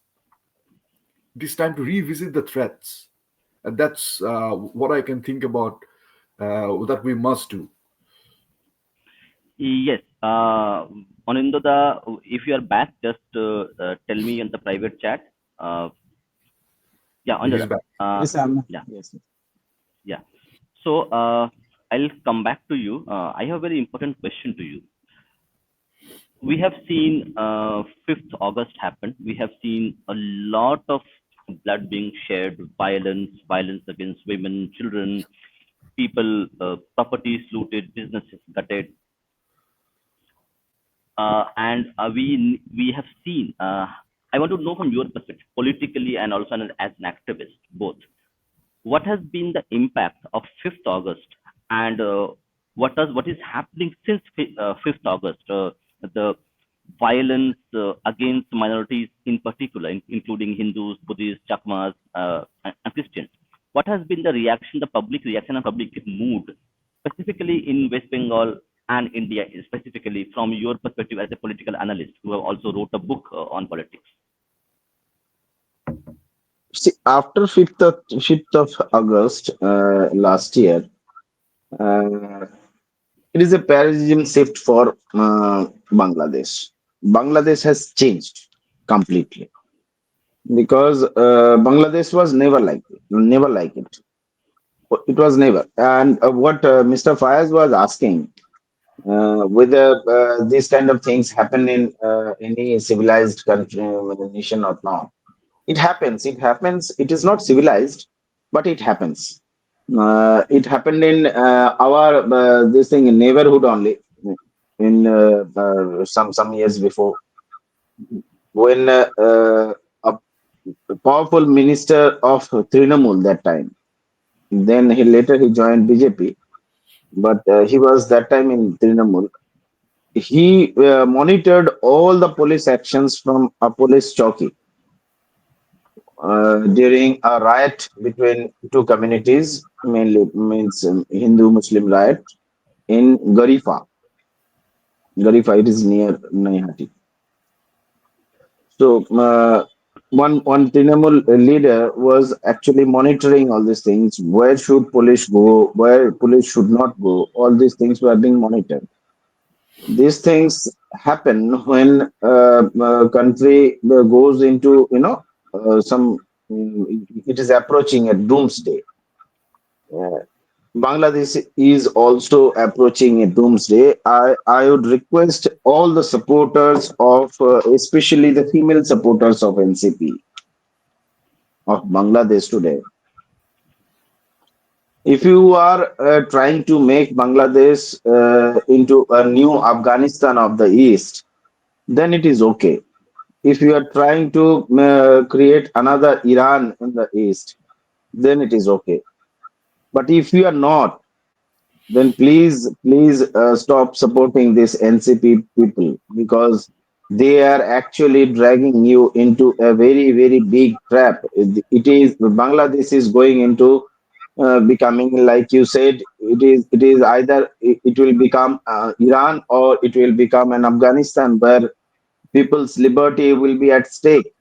It is time to revisit the threats. And that's what I can think about that we must do. Yes. Anindya, if you are back, just tell me in the private chat. Yeah, He's Anindya. back. Yes, Yeah, yes. yeah. So I'll come back to you. I have a very important question to you. We have seen 5th August happen. We have seen a lot of blood being shed, violence against women, children, people, properties looted, businesses gutted, and we have seen. I want to know from your perspective, politically and also as an activist, both. What has been the impact of 5th August, and what is happening since 5th August? The violence against minorities in particular, including Hindus, Buddhists, Chakmas, and Christians. What has been the reaction, the public reaction and public mood, specifically in West Bengal and India, specifically from your perspective as a political analyst who have also wrote a book on politics? See, after 5th of August last year, uh, it is a paradigm shift for Bangladesh. Bangladesh has changed completely because Bangladesh was never like it. It was never. And what Mr. Fayaz was asking, whether these kind of things happen in any civilized country, nation or not. It happens. It happens. It is not civilized, but it happens. It happened in our this thing in neighborhood only in some years before when a powerful minister of Trinamool that time. Then he later joined BJP, but he was that time in Trinamool. He monitored all the police actions from a police chowki during a riot between two communities, mainly means Hindu Muslim riot in Garifa. Garifai, it is near Naihati. So one Trinamool leader was actually monitoring all these things. Where should police go? Where police should not go? All these things were being monitored. These things happen when country goes into some. It is approaching a doomsday. Uh, Bangladesh is also approaching a doomsday. I would request all the supporters of, especially the female supporters of NCP of Bangladesh today. If you are trying to make Bangladesh into a new Afghanistan of the East, then it is okay. If you are trying to create another Iran in the East, then it is okay. But if you are not, then please stop supporting this NCP people, because they are actually dragging you into a very big trap. It is Bangladesh is going into becoming, like you said, it is either it will become Iran, or it will become an Afghanistan where people's liberty will be at stake.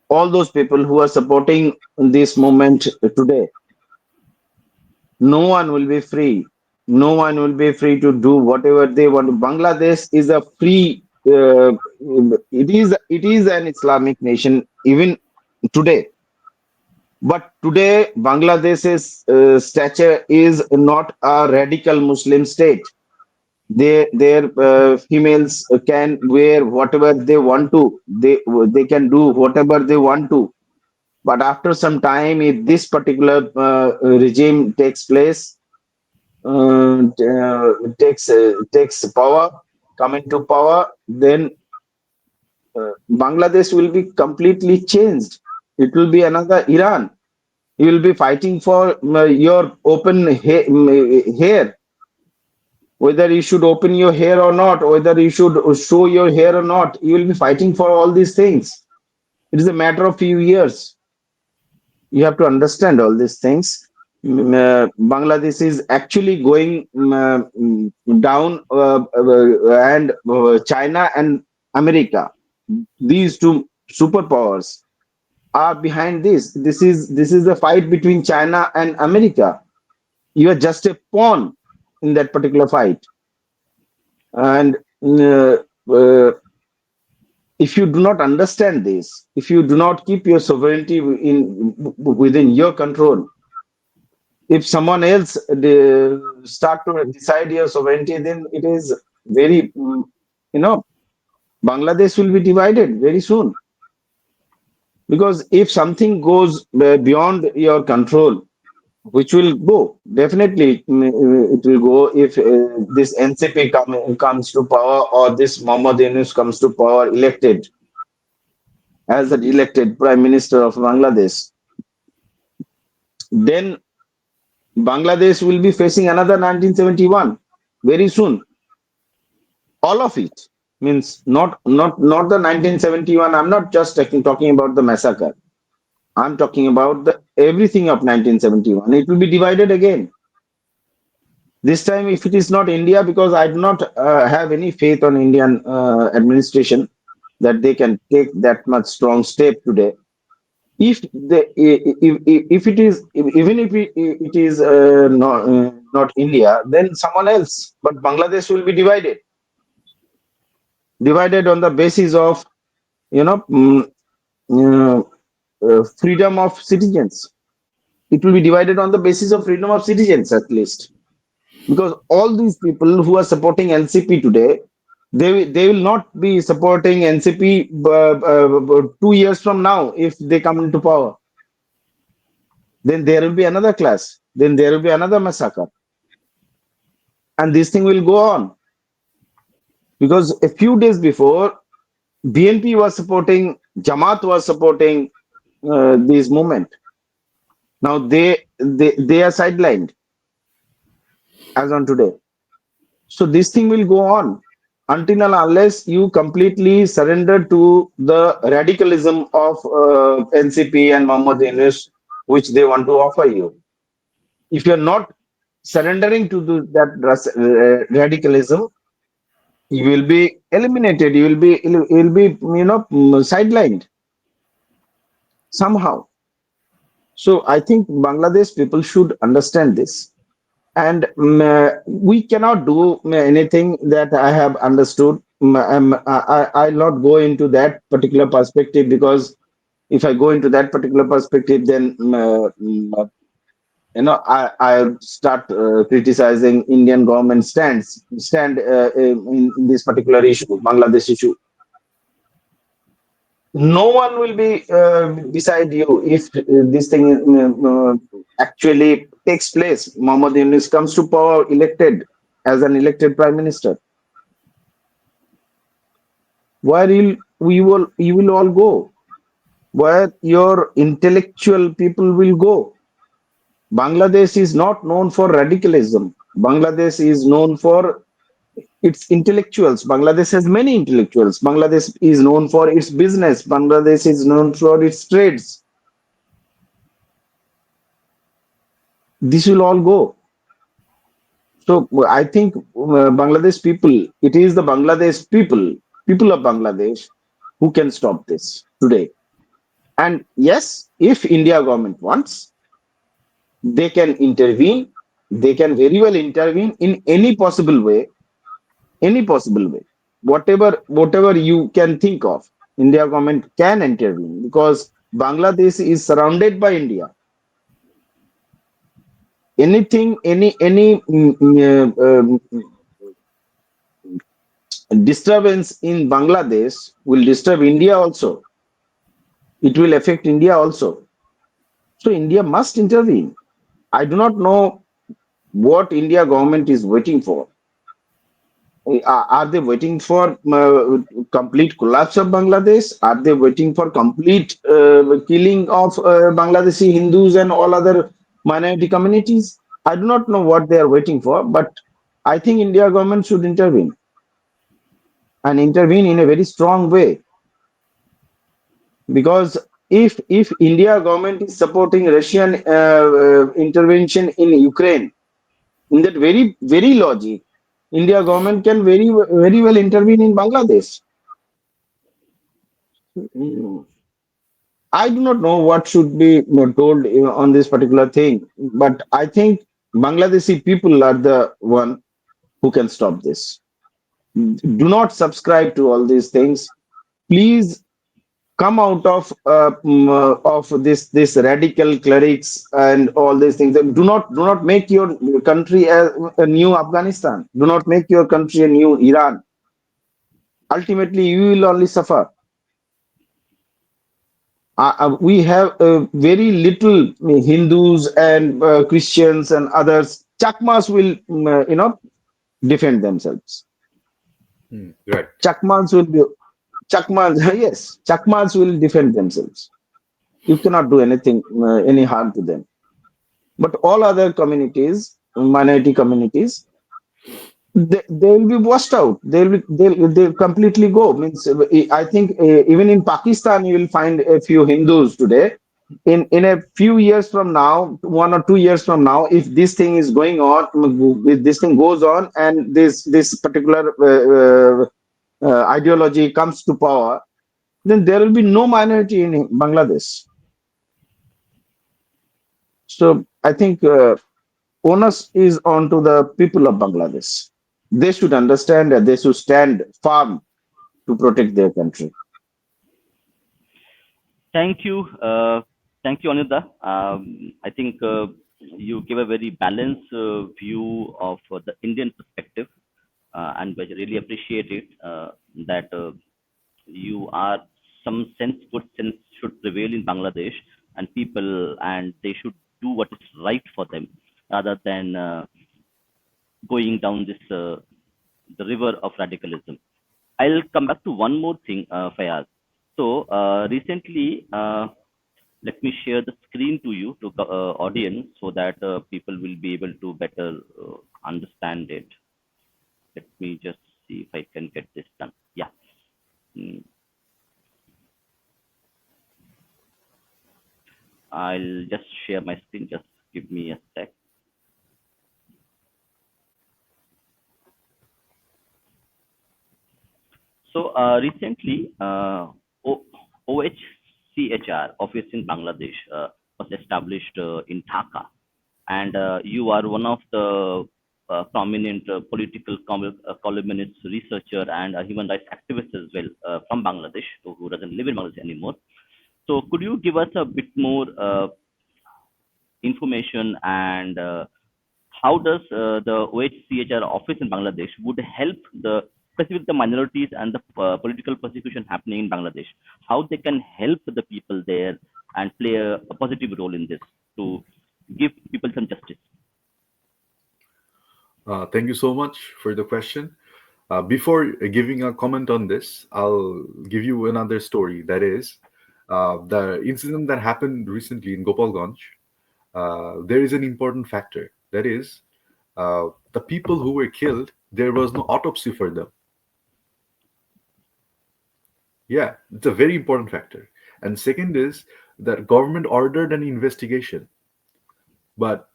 All those people who are supporting this movement today, no one will be free. No one will be free to do whatever they want. Bangladesh is a free. It is an Islamic nation even today. But today, Bangladesh's stature is not a radical Muslim state. Their females can wear whatever they want to. They can do whatever they want to. But after some time, if this particular regime takes place, takes power, come into power, then Bangladesh will be completely changed. It will be another Iran. You will be fighting for your open hair, whether you should open your hair or not, whether you should show your hair or not. You will be fighting for all these things. It is a matter of few years. You have to understand all these things. Bangladesh is actually going down, and China and America, these two superpowers, are behind this. This is the fight between China and America. You are just a pawn in that particular fight, and if you do not understand this, if you do not keep your sovereignty within your control, if someone else start to decide your sovereignty, then it is very, you know, Bangladesh will be divided very soon. Because if something goes beyond your control, which will go definitely, it will go if this NCP comes to power, or this Mohammad Yunus comes to power, elected as the elected prime minister of Bangladesh, then Bangladesh will be facing another 1971 very soon. All of it means not the 1971. I'm not just talking about the massacre. I'm talking about the everything of 1971. It will be divided again. This time, if it is not India, because I do not have any faith on Indian administration that they can take that much strong step today. If it is, even if it is not India, then someone else. But Bangladesh will be divided on the basis of, you know, uh, freedom of citizens. It will be divided on the basis of freedom of citizens, at least, because all these people who are supporting NCP today, they will not be supporting NCP 2 years from now. If they come into power, then there will be another class, then there will be another massacre, and this thing will go on. Because a few days before, BNP was supporting, Jamaat was supporting this movement. Now they are sidelined as on today. So this thing will go on until and unless you completely surrender to the radicalism of NCP and Mohammad Yunus, which they want to offer you. If you're not surrendering to that radicalism, You will be eliminated. You will be sidelined somehow. So I think Bangladesh people should understand this. And we cannot do anything that I have understood. I'll not go into that particular perspective, because if I go into that particular perspective, then I start criticizing Indian government stand in this particular issue, Bangladesh issue. No one will be beside you if this thing actually takes place. Mohammad Yunus comes to power elected as an elected prime minister. Where you will all go? Where your intellectual people will go? Bangladesh is not known for radicalism. Bangladesh is known for its intellectuals. Bangladesh has many intellectuals. Bangladesh is known for its business. Bangladesh is known for its trades. This will all go. So I think Bangladesh people, it is the Bangladesh people of Bangladesh who can stop this today. And yes, if India government wants, they can intervene. They can very well intervene in any possible way, any possible way. Whatever you can think of, India government can intervene, because Bangladesh is surrounded by India. Anything, any disturbance in Bangladesh will disturb India also. It will affect India also. So India must intervene. I do not know what India government is waiting for. Are they waiting for complete collapse of Bangladesh? Are they waiting for complete killing of Bangladeshi Hindus and all other minority communities? I do not know what they are waiting for, but I think India government should intervene, and intervene in a very strong way. Because if India government is supporting Russian intervention in Ukraine, in that very logic, India government can very well intervene in Bangladesh. Mm, I do not know what should be told on this particular thing, but I think Bangladeshi people are the one who can stop this. Do not subscribe to all these things. Please come out of this radical clerics and all these things. Do not make your country a new Afghanistan. Do not make your country a new Iran. Ultimately, you will only suffer. We have very little Hindus and Christians and others. Chakmas will defend themselves. Right. Chakmas will be Chakmas. Yes, Chakmas will defend themselves. You cannot do anything, any harm to them. But all other communities, minority communities, they will be washed out. They'll completely go. Means I think even in Pakistan you will find a few Hindus today. In a few years from now, 1 or 2 years from now, if this thing is going on, if this thing goes on, and this particular ideology comes to power, then there will be no minority in Bangladesh. So I think onus is on to the people of Bangladesh. They should understand that they should stand firm to protect their country. Thank you. Thank you, Anindya. I think you give a very balanced view of the Indian perspective, and I really appreciate it that you are some sense, good sense should prevail in Bangladesh and people, and they should do what is right for them rather than going down this the river of radicalism. I'll come back to one more thing, Fayaz. So recently, let me share the screen to you to the audience so that people will be able to better understand it. Let me just see if I can get this done. Yeah. Mm, I'll just share my screen. Just give me a sec. Recently, o- OHCHR office in Bangladesh was established in Dhaka, and you are one of the prominent political columnist, researcher, and human rights activist as well from Bangladesh, who doesn't live in Bangladesh anymore. So, could you give us a bit more information and how does the OHCHR office in Bangladesh would help the specifically the minorities and the political persecution happening in Bangladesh? How they can help the people there and play a positive role in this to give people some justice? Thank you so much for the question. Before giving a comment on this, I'll give you another story. That is, the incident that happened recently in Gopalganj. There is an important factor. That is, the people who were killed, there was no autopsy for them. Yeah, it's a very important factor. And second is that government ordered an investigation. But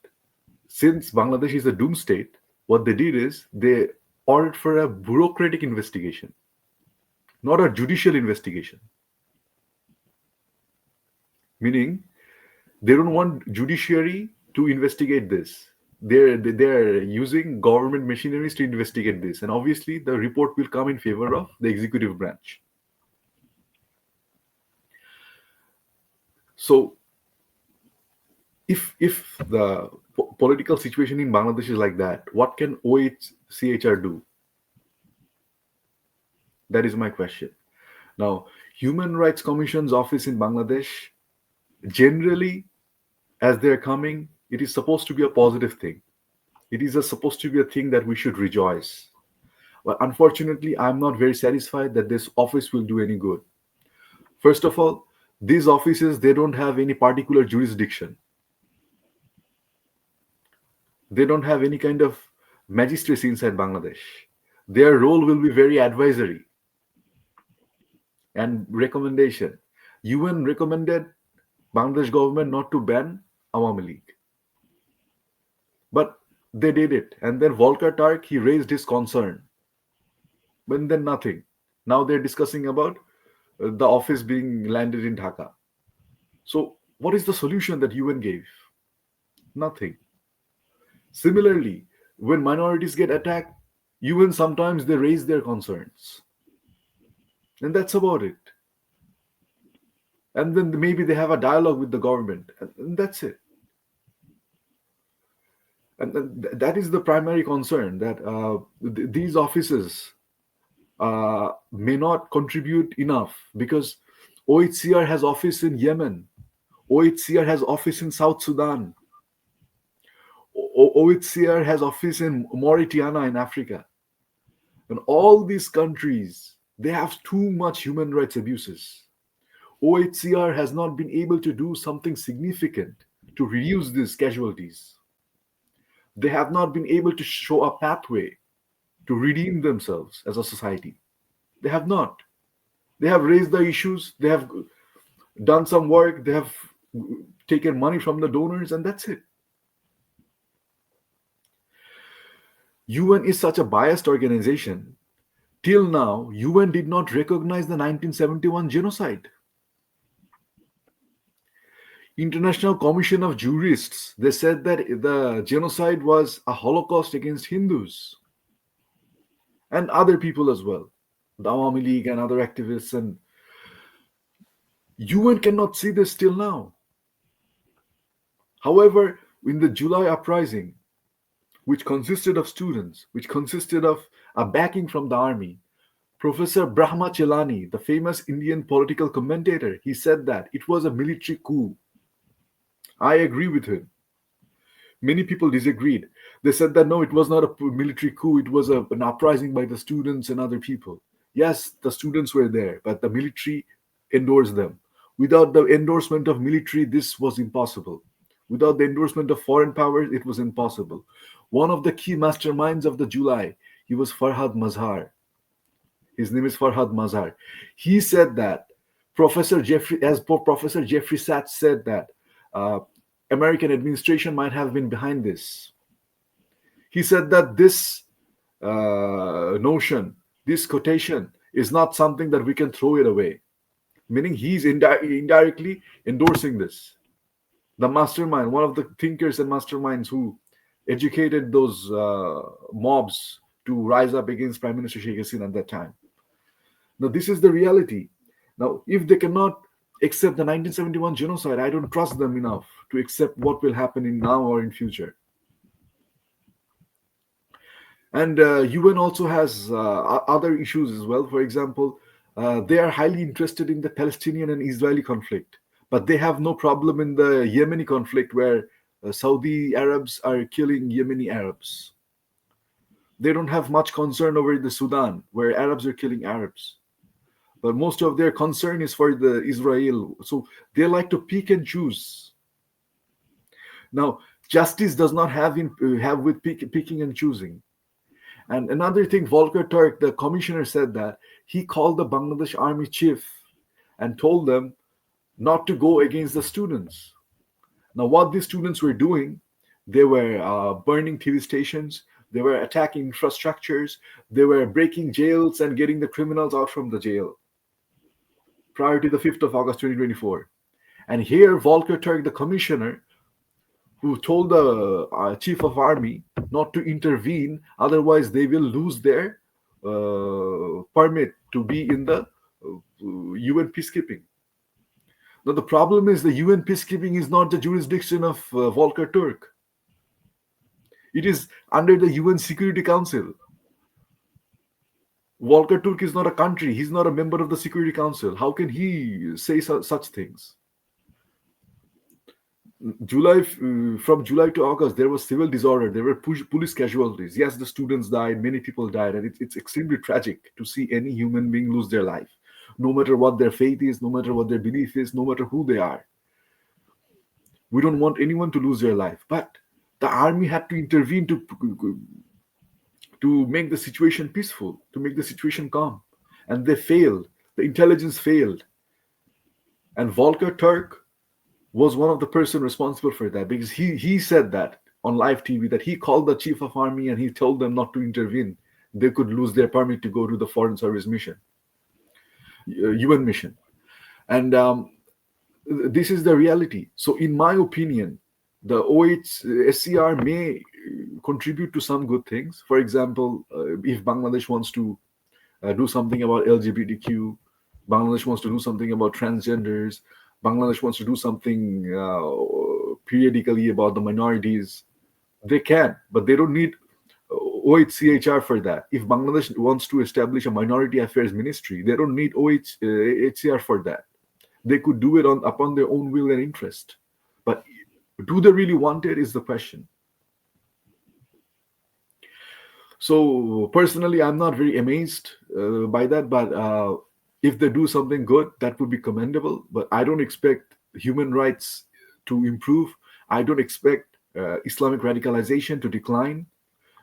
since Bangladesh is a doom state, what they did is they ordered for a bureaucratic investigation, not a judicial investigation. Meaning, they don't want judiciary to investigate this. They're using government machineries to investigate this, and obviously the report will come in favor of the executive branch. So, if the political situation in Bangladesh is like that, what can OHCHR do? That is my question. Now, Human Rights Commission's office in Bangladesh, generally, as they're coming, it is supposed to be a positive thing. It is supposed to be a thing that we should rejoice. But unfortunately, I'm not very satisfied that this office will do any good. First of all, these offices, they don't have any particular jurisdiction. They don't have any kind of magistracy inside Bangladesh. Their role will be very advisory and recommendation. UN recommended Bangladesh government not to ban Awami League. But they did it. And then Volker Turk, he raised his concern. But then nothing. Now they're discussing about the office being landed in Dhaka. So what is the solution that UN gave? Nothing. Similarly, when minorities get attacked, UN sometimes they raise their concerns. And that's about it. And then maybe they have a dialogue with the government. And that's it. And that is the primary concern, that these offices may not contribute enough, because OHCR has office in Yemen, OHCR has office in South Sudan, OHCR has office in Mauritania in Africa. And all these countries, they have too much human rights abuses. OHCR has not been able to do something significant to reduce these casualties. They have not been able to show a pathway to redeem themselves as a society. They have not. They have raised the issues, they have done some work, they have taken money from the donors, and that's it. UN is such a biased organization. Till now, UN did not recognize the 1971 genocide. International Commission of Jurists, they said that the genocide was a Holocaust against Hindus and other people as well, the Awami League and other activists. And UN cannot see this till now. However, in the July uprising, which consisted of students, which consisted of a backing from the army, Professor Brahma Chelani, the famous Indian political commentator, he said that it was a military coup. I agree with him. Many people disagreed. They said that no, it was not a military coup, it was an uprising by the students and other people. Yes, the students were there, but the military endorsed them. Without the endorsement of military, this was impossible. Without the endorsement of foreign powers, it was impossible. One of the key masterminds of the July, he was Farhad Mazhar. His name is Farhad Mazhar. He said that Professor Jeffrey Sachs said that American administration might have been behind this. He said that this notion, this quotation, is not something that we can throw it away. Meaning he's indirectly endorsing this. The mastermind, one of the thinkers and masterminds who educated those mobs to rise up against Prime Minister Sheikh Hasina at that time. Now, this is the reality. Now, if they cannot accept the 1971 genocide, I don't trust them enough to accept what will happen in now or in future. And UN also has other issues as well. For example, they are highly interested in the Palestinian and Israeli conflict, but they have no problem in the Yemeni conflict where Saudi Arabs are killing Yemeni Arabs. They don't have much concern over the Sudan where Arabs are killing Arabs. But most of their concern is for the Israel. So they like to pick and choose. Now, justice does not have with picking and choosing. And another thing, Volker Turk, the commissioner, said that he called the Bangladesh Army chief and told them not to go against the students. Now, what these students were doing, they were burning TV stations, they were attacking infrastructures, they were breaking jails and getting the criminals out from the jail prior to the 5th of August 2024. And here, Volker Turk, the commissioner, who told the chief of army not to intervene, otherwise they will lose their permit to be in the UN peacekeeping. Now, the problem is the UN peacekeeping is not the jurisdiction of Volker Turk. It is under the UN Security Council. Volker Turk is not a country. He's not a member of the Security Council. How can he say such things? From July to August, there was civil disorder. There were police casualties. Yes, the students died. Many people died, and it's extremely tragic to see any human being lose their life, no matter what their faith is, no matter what their belief is, no matter who they are. We don't want anyone to lose their life, but the army had to intervene to make the situation peaceful, to make the situation calm, and they failed. The intelligence failed, and Volker Turk was one of the person responsible for that, because he said that on live TV that he called the chief of army and he told them not to intervene. They could lose their permit to go to the foreign service mission, UN mission, and this is the reality. So, in my opinion, the SCR may contribute to some good things. For example, if Bangladesh wants to do something about LGBTQ, Bangladesh wants to do something about transgenders, Bangladesh wants to do something periodically about the minorities, they can, but they don't need OHCHR for that. If Bangladesh wants to establish a minority affairs ministry, they don't need OHCR for that. They could do it upon their own will and interest. But do they really want it is the question. So personally, I'm not very amazed by that, but if they do something good, that would be commendable. But I don't expect human rights to improve. I don't expect Islamic radicalization to decline,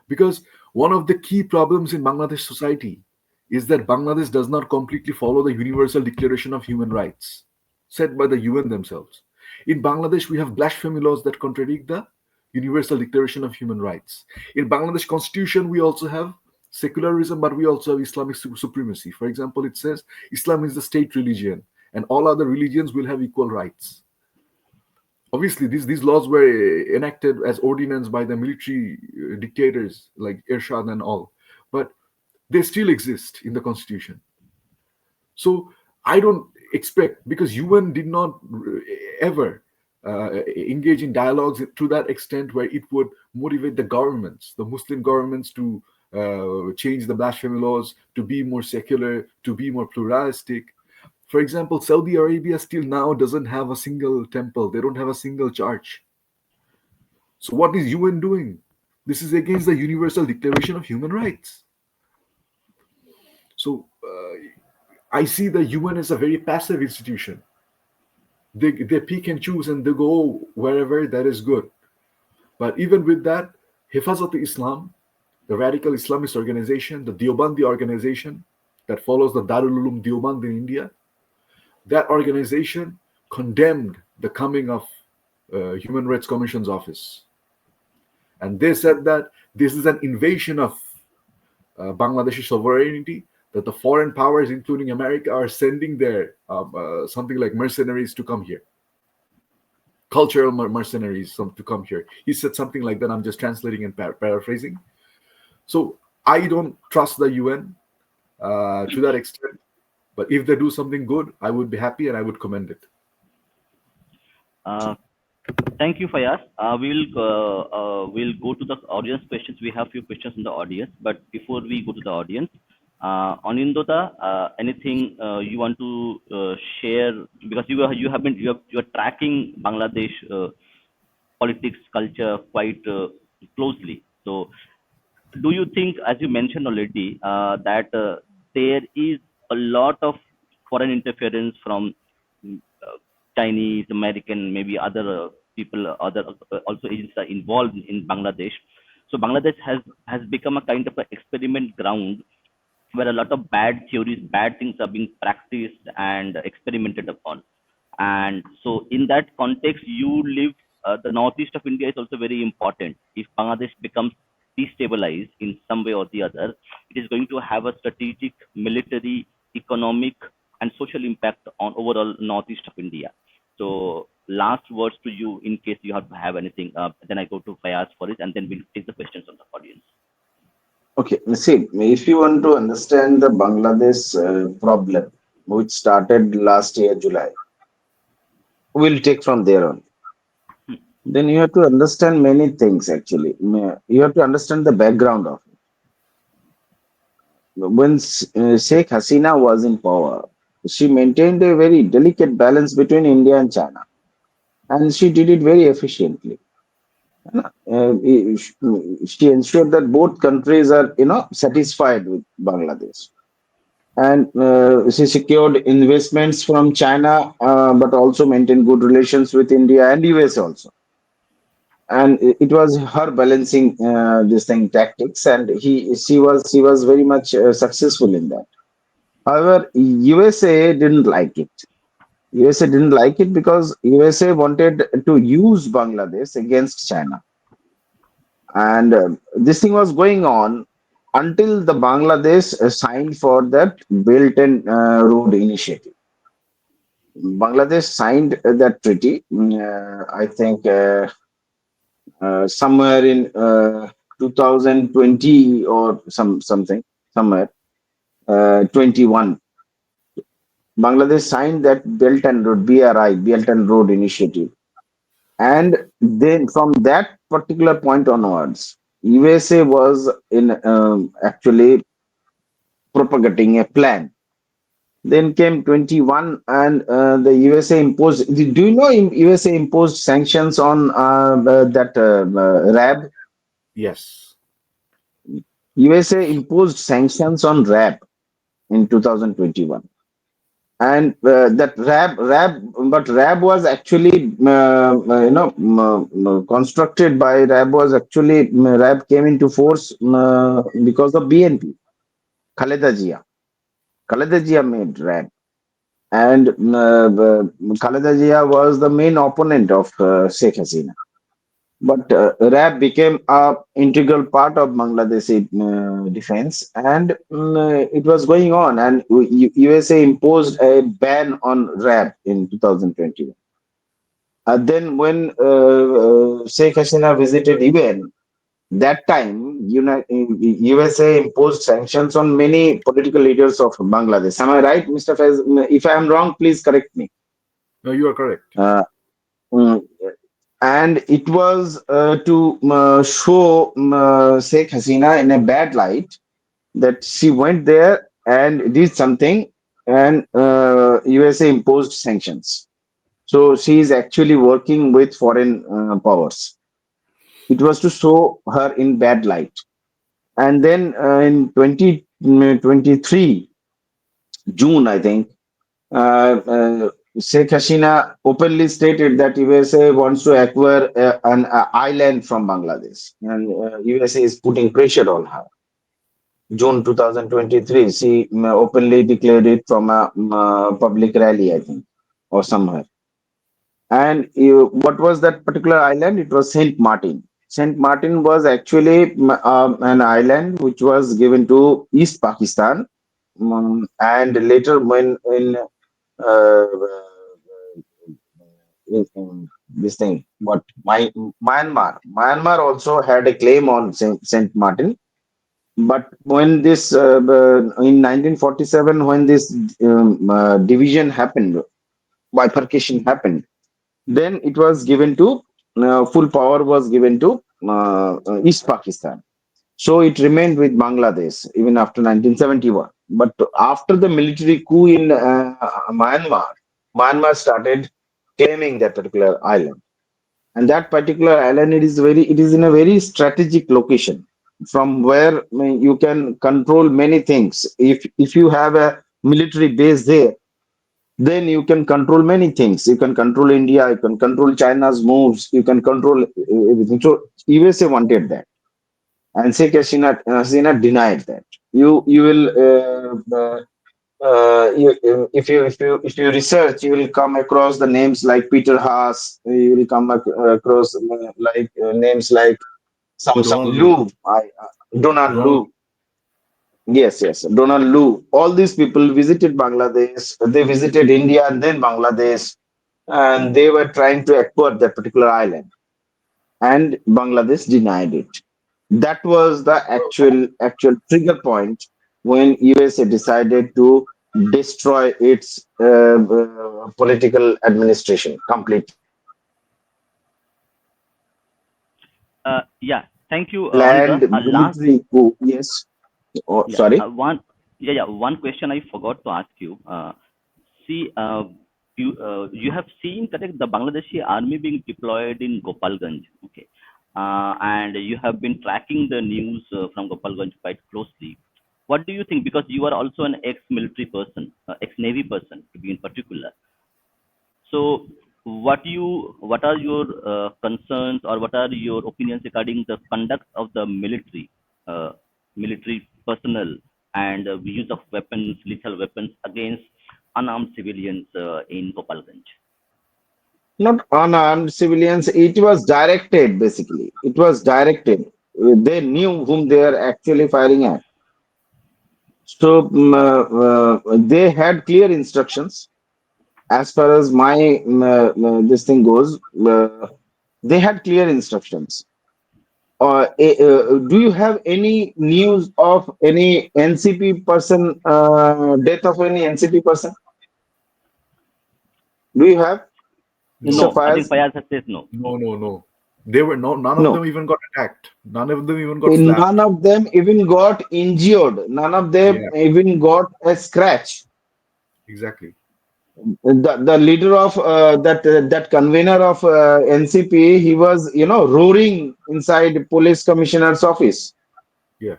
because one of the key problems in Bangladesh society is that Bangladesh does not completely follow the Universal Declaration of Human Rights set by the UN themselves. In Bangladesh, we have blasphemy laws that contradict the Universal Declaration of Human Rights. In Bangladesh Constitution, we also have secularism, but we also have Islamic supremacy. For example, it says Islam is the state religion and all other religions will have equal rights. Obviously, these laws were enacted as ordinance by the military dictators like Ershad and all, but they still exist in the constitution. So I don't expect, because UN did not ever engage in dialogues to that extent where it would motivate the governments, the Muslim governments, to change the blasphemy laws, to be more secular, to be more pluralistic. For example, Saudi Arabia still now doesn't have a single temple. They don't have a single church. So what is UN doing? This is against the Universal Declaration of Human Rights. So I see the UN as a very passive institution. They pick and choose and they go wherever that is good. But even with that, Hifazat-e-Islam, the radical Islamist organization, the Deobandi organization that follows the Darul Uloom Deoband in India, that organization condemned the coming of Human Rights Commission's office. And they said that this is an invasion of Bangladeshi sovereignty. that the foreign powers, including America, are sending their something like mercenaries to come here, cultural mercenaries to come here. He said something like that. I'm just translating and paraphrasing. So I don't trust the UN to that extent. But if they do something good, I would be happy and I would commend it. Uh, Thank you, Fayaz. We'll go to the audience questions. We have few questions in the audience, but before we go to the audience, Anindya, anything you want to share, because you are tracking Bangladesh politics culture quite closely. So do you think, as you mentioned already, that there is a lot of foreign interference from Chinese, American, maybe other people, other also agents are involved in Bangladesh. So Bangladesh has become a kind of an experiment ground where a lot of bad theories, bad things are being practiced and experimented upon. And so, in that context, you live the northeast of India is also very important. If Bangladesh becomes destabilized in some way or the other, it is going to have a strategic, military, economic, and social impact on overall northeast of India. So, last words to you in case you have anything. Then I go to Fayaz for it, and then we'll take the questions from the audience. Okay, see, if you want to understand the Bangladesh problem, which started last year, July, we'll take from there on. Then you have to understand many things actually. You have to understand the background of it. When Sheikh Hasina was in power, she maintained a very delicate balance between India and China, and she did it very efficiently. She ensured that both countries are, satisfied with Bangladesh, and she secured investments from China, but also maintained good relations with India and US also. And it was her balancing this thing tactics, and she was very much successful in that. However, USA didn't like it. USA didn't like it because USA wanted to use Bangladesh against China, and this thing was going on until the Bangladesh signed for that Belt and Road Initiative. Bangladesh signed that treaty, I think, somewhere in 2020 or something, somewhere 21. Bangladesh signed that Belt and Road (BRI) Belt and Road Initiative, and then from that particular point onwards, USA was in actually propagating a plan. Then came 21, and the USA imposed. Do you know USA imposed sanctions on that RAB? Yes. USA imposed sanctions on RAB in 2021, and that but RAB was actually, constructed by RAB was actually RAB came into force because of BNP. Khaleda Jia. Khaleda Jia made RAB, and Khaleda Jia was the main opponent of Sheikh Hasina. But RAB became a integral part of Bangladeshi defense, and it was going on. And USA imposed a ban on RAB in 2021. Then, when Sheikh Hasina visited UN, that time USA imposed sanctions on many political leaders of Bangladesh. Am I right, Mr. Faiz? If I am wrong, please correct me. No, you are correct. Uh, mm, and it was to show Sheikh Hasina in a bad light, that she went there and did something, and USA imposed sanctions. So she is actually working with foreign powers. It was to show her in bad light. And then in 2023, June, I think, Sheikh Hasina openly stated that USA wants to acquire an island from Bangladesh, and USA is putting pressure on her. June 2023, she openly declared it from a public rally, I think, or somewhere. And what was that particular island? It was Saint Martin. Saint Martin was actually an island which was given to East Pakistan and later when in this thing, but Myanmar also had a claim on Saint Martin. But when this in 1947, when this division happened, bifurcation happened, then it was given to full power was given to East Pakistan. So it remained with Bangladesh even after 1971. But after the military coup in Myanmar started claiming that particular island. And that particular island, it is in a very strategic location from where you can control many things. If you have a military base there, then you can control many things. You can control India, you can control China's moves, you can control everything. So USA wanted that, and Sheikh Hasina denied that. You will if you research, you will come across the names like Peter Haas. You will come across names like some Donald Lu. Lu, Donald Donald. Lu. Yes, Donald Lu. All these people visited Bangladesh. They visited India and then Bangladesh, and they were trying to acquire that particular island, and Bangladesh denied it. That was the actual trigger point when USA decided to destroy its political administration completely. Yeah, thank you, Planned Anindya. Last, military coup. Yes. Oh, yeah, sorry. one question I forgot to ask you. See, you have seen correct the Bangladeshi army being deployed in Gopalganj, okay, and you have been tracking the news from Gopalganj quite closely. What do you think? Because you are also an ex-military person, ex-navy person to be in particular. So, what are your concerns or what are your opinions regarding the conduct of the uh, military personnel and use of weapons, lethal weapons against unarmed civilians in Gopalganj? Not unarmed civilians. It was directed, basically. It was directed. They knew whom they are actually firing at. So they had clear instructions. As far as my this thing goes, they had clear instructions. Do you have any news of any NCP person, death of any NCP person? Do you have, Mr. No, No, I think Fayaz? Faiyaz has says no. no. They were no. None of them No. even got attacked. None of them even got None slapped. of them even got injured. None of them Yeah, even got a scratch. exactly. The leader of that convener of NCP, he was roaring inside police commissioner's office. Yeah.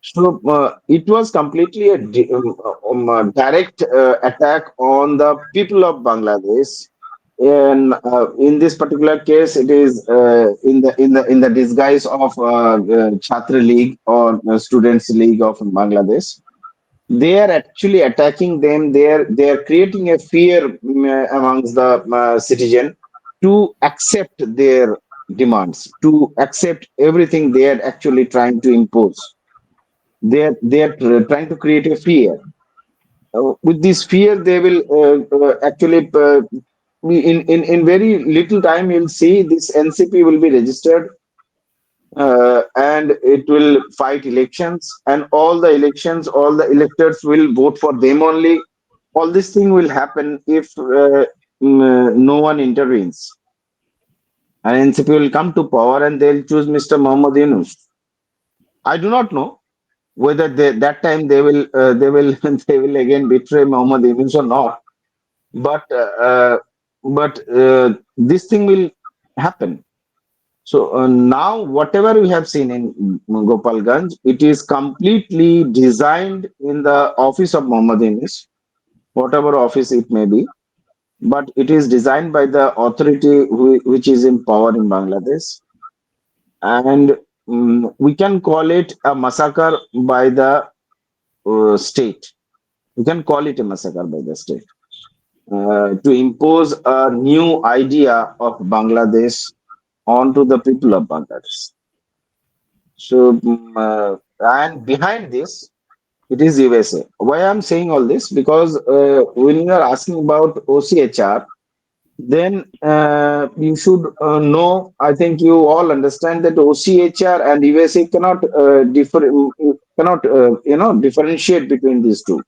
So it was completely a direct attack on the people of Bangladesh. And in this particular case, it is in the disguise of Chhatra League or Students League of Bangladesh. They are actually attacking them. They are creating a fear amongst the citizen to accept their demands, to accept everything they are actually trying to impose. They are trying to create a fear. With this fear, they will actually in very little time you'll see this NCP will be registered, and it will fight elections, and all the electors will vote for them only. All this thing will happen if no one intervenes, and NCP will come to power and they'll choose Mr. Mohammad Yunus. I do not know whether that time they will they will again betray Mohammad Yunus or not. But this thing will happen. So now, whatever we have seen in Gopalganj, it is completely designed in the office of Mohammad Yunus, whatever office it may be. But it is designed by the authority which is in power in Bangladesh, and we can call it a massacre by the state. We can call it a massacre by the state to impose a new idea of Bangladesh onto the people of Bangladesh. So, and behind this, It is USA. Why I'm saying all this? Because when you are asking about OCHR, then you should know. I think you all understand that OCHR and USA cannot cannot differentiate between these two.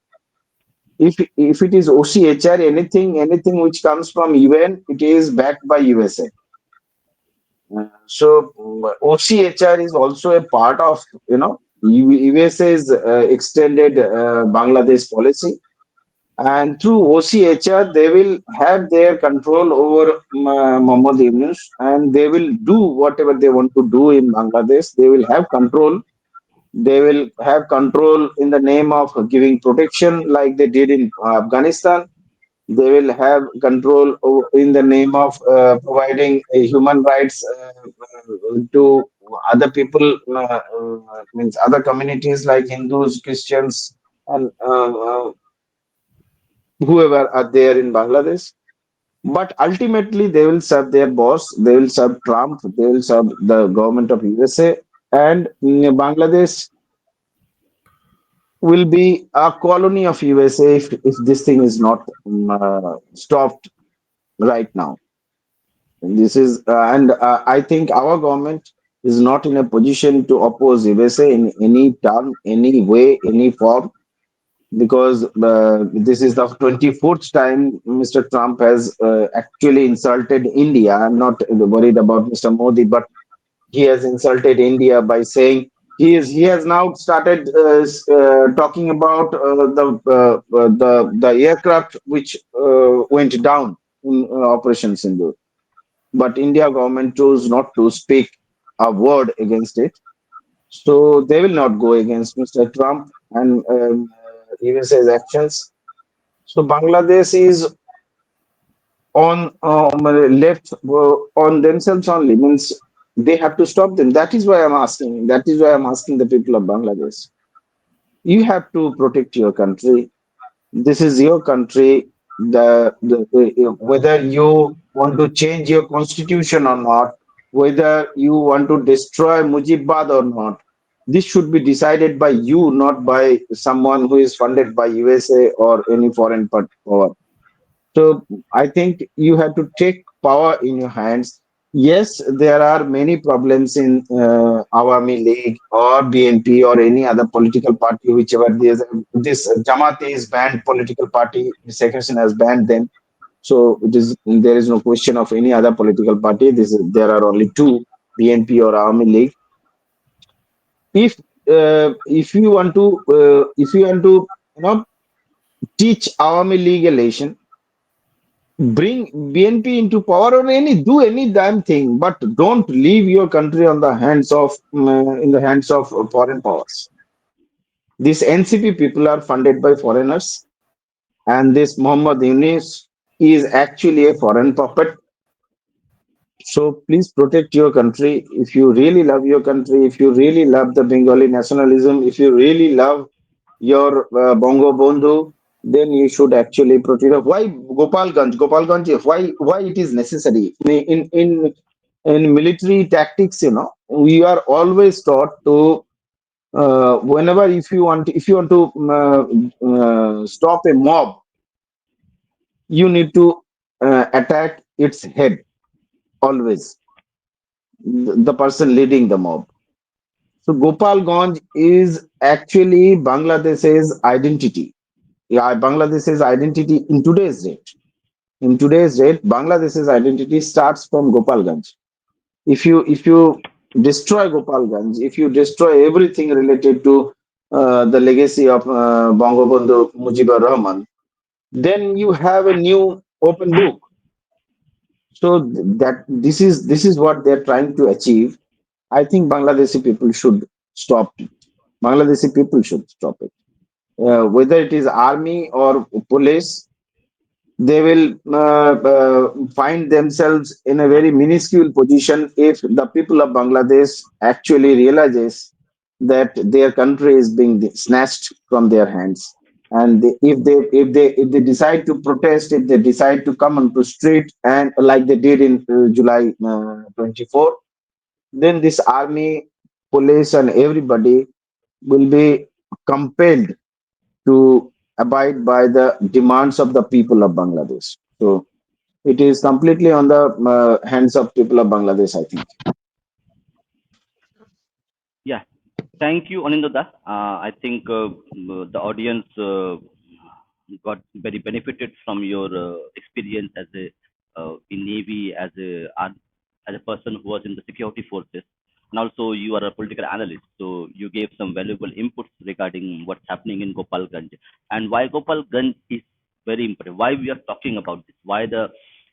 If it is OCHR, anything which comes from UN, it is backed by USA. So OCHR is also a part of USA's extended Bangladesh policy, and through OCHR they will have their control over Mohammed Yunus, and they will do whatever they want to do in Bangladesh. They will have control. They will have control in the name of giving protection, like they did in Afghanistan. They will have control in the name of providing human rights to other people, means other communities like Hindus, Christians, and whoever are there in Bangladesh. But ultimately, they will serve their boss, they will serve Trump, they will serve the government of USA, and Bangladesh will be a colony of USA if this thing is not stopped right now. This is, and I think our government is not in a position to oppose USA in any term, any way, any form, because this is the 24th time Mr. Trump has actually insulted India. I'm not worried about Mr. Modi, but he has insulted India by saying he has now started talking about the aircraft which went down in Operation Sindoor, but India government chose not to speak a word against it. So they will not go against Mr. Trump and USA's actions. So Bangladesh is on left on themselves only, means they have to stop them. That is why I'm asking. That is why I'm asking the people of Bangladesh. You have to protect your country. This is your country. Whether you want to change your constitution or not, whether you want to destroy Mujibad or not, this should be decided by you, not by someone who is funded by USA or any foreign power. So I think you have to take power in your hands. Yes, there are many problems in Awami League or BNP or any other political party, whichever this Jamaat is banned political party. Sheikh Hasina has banned them. So there is no question of any other political party. There are only two, BNP or Awami League. If you want to teach Awami League election, bring BNP into power or do any damn thing, but don't leave your country on the hands of in the hands of foreign powers. These NCP people are funded by foreigners, and this Muhammad Yunus is actually a foreign puppet. So please protect your country. If you really love your country, if you really love the Bengali nationalism, if you really love your Bongo Bondhu, then you should actually protect it. Why Gopalganj? Gopalganj, why it is necessary? In military tactics, we are always taught to whenever if you want to stop a mob, you need to attack its head always, the person leading the mob. So Gopalganj is actually Bangladesh's identity. Yeah, Bangladesh's identity in today's date. In today's date, Bangladesh's identity starts from Gopalganj. If you destroy Gopalganj, if you destroy everything related to the legacy of Bangabandhu Mujibur Rahman, then you have a new open book. So that this is what they're trying to achieve. I think Bangladeshi people should stop it. Bangladeshi people should stop it. Whether it is army or police, they will find themselves in a very minuscule position if the people of Bangladesh actually realizes that their country is being snatched from their hands. And if they decide to protest, if they decide to come onto street and like they did in July 24, then this army, police, and everybody will be compelled to abide by the demands of the people of Bangladesh. So it is completely on the hands of people of Bangladesh, I think. Yeah, thank you, Anindya. I think the audience got very benefited from your experience as a in Navy, as a person who was in the security forces, and also you are a political analyst. So you gave some valuable inputs regarding what's happening in Gopalganj and why Gopalganj is very important. Why we are talking about this? Why the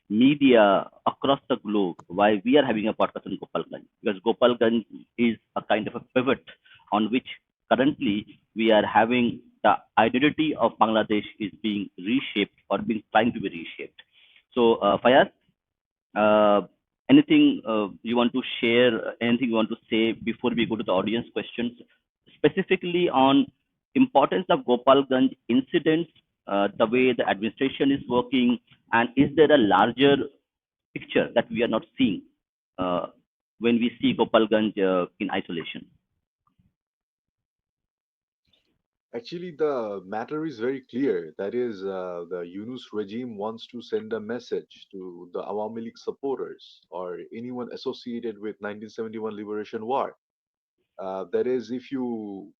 media across the globe? Why we are having a podcast on Gopalganj? Because Gopalganj is a kind of a pivot on which currently we are having the identity of Bangladesh is being reshaped or being trying to be reshaped. So, Fayaz, uh, anything you want to share, anything you want to say before we go to the audience questions, specifically on importance of Gopalganj incidents, the way the administration is working, and is there a larger picture that we are not seeing uh, when we see Gopalganj in isolation? Actually, the matter is very clear. That is, the Yunus regime wants to send a message to the Awami League supporters or anyone associated with 1971 Liberation War. That is, if you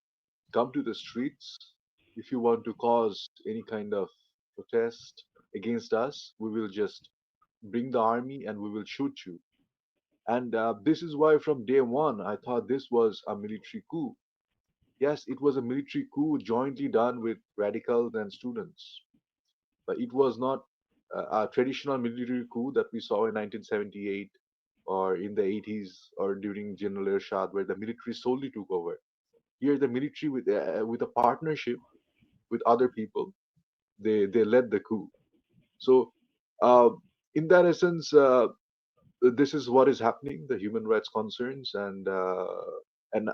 come to the streets, if you want to cause any kind of protest against us, we will just bring the army and we will shoot you. And this is why, from day one, I thought this was a military coup. Yes, it was a military coup jointly done with radicals and students, but it was not a traditional military coup that we saw in 1978 or in the 80s or during General Ershad, where the military solely took over. Here, the military, with a partnership with other people, they led the coup. So, uh, in that essence, this is what is happening, the human rights concerns, and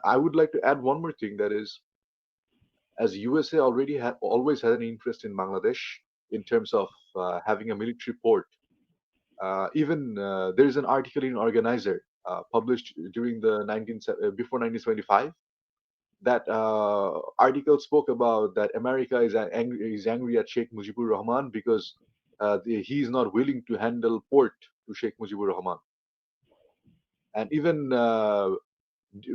I would like to add one more thing. That is, as USA already had always had an interest in Bangladesh in terms of having a military port. Even there is an article in Organizer published during the before 1975. That article spoke about that America is angry at Sheikh Mujibur Rahman because he is not willing to handle port to Sheikh Mujibur Rahman. And even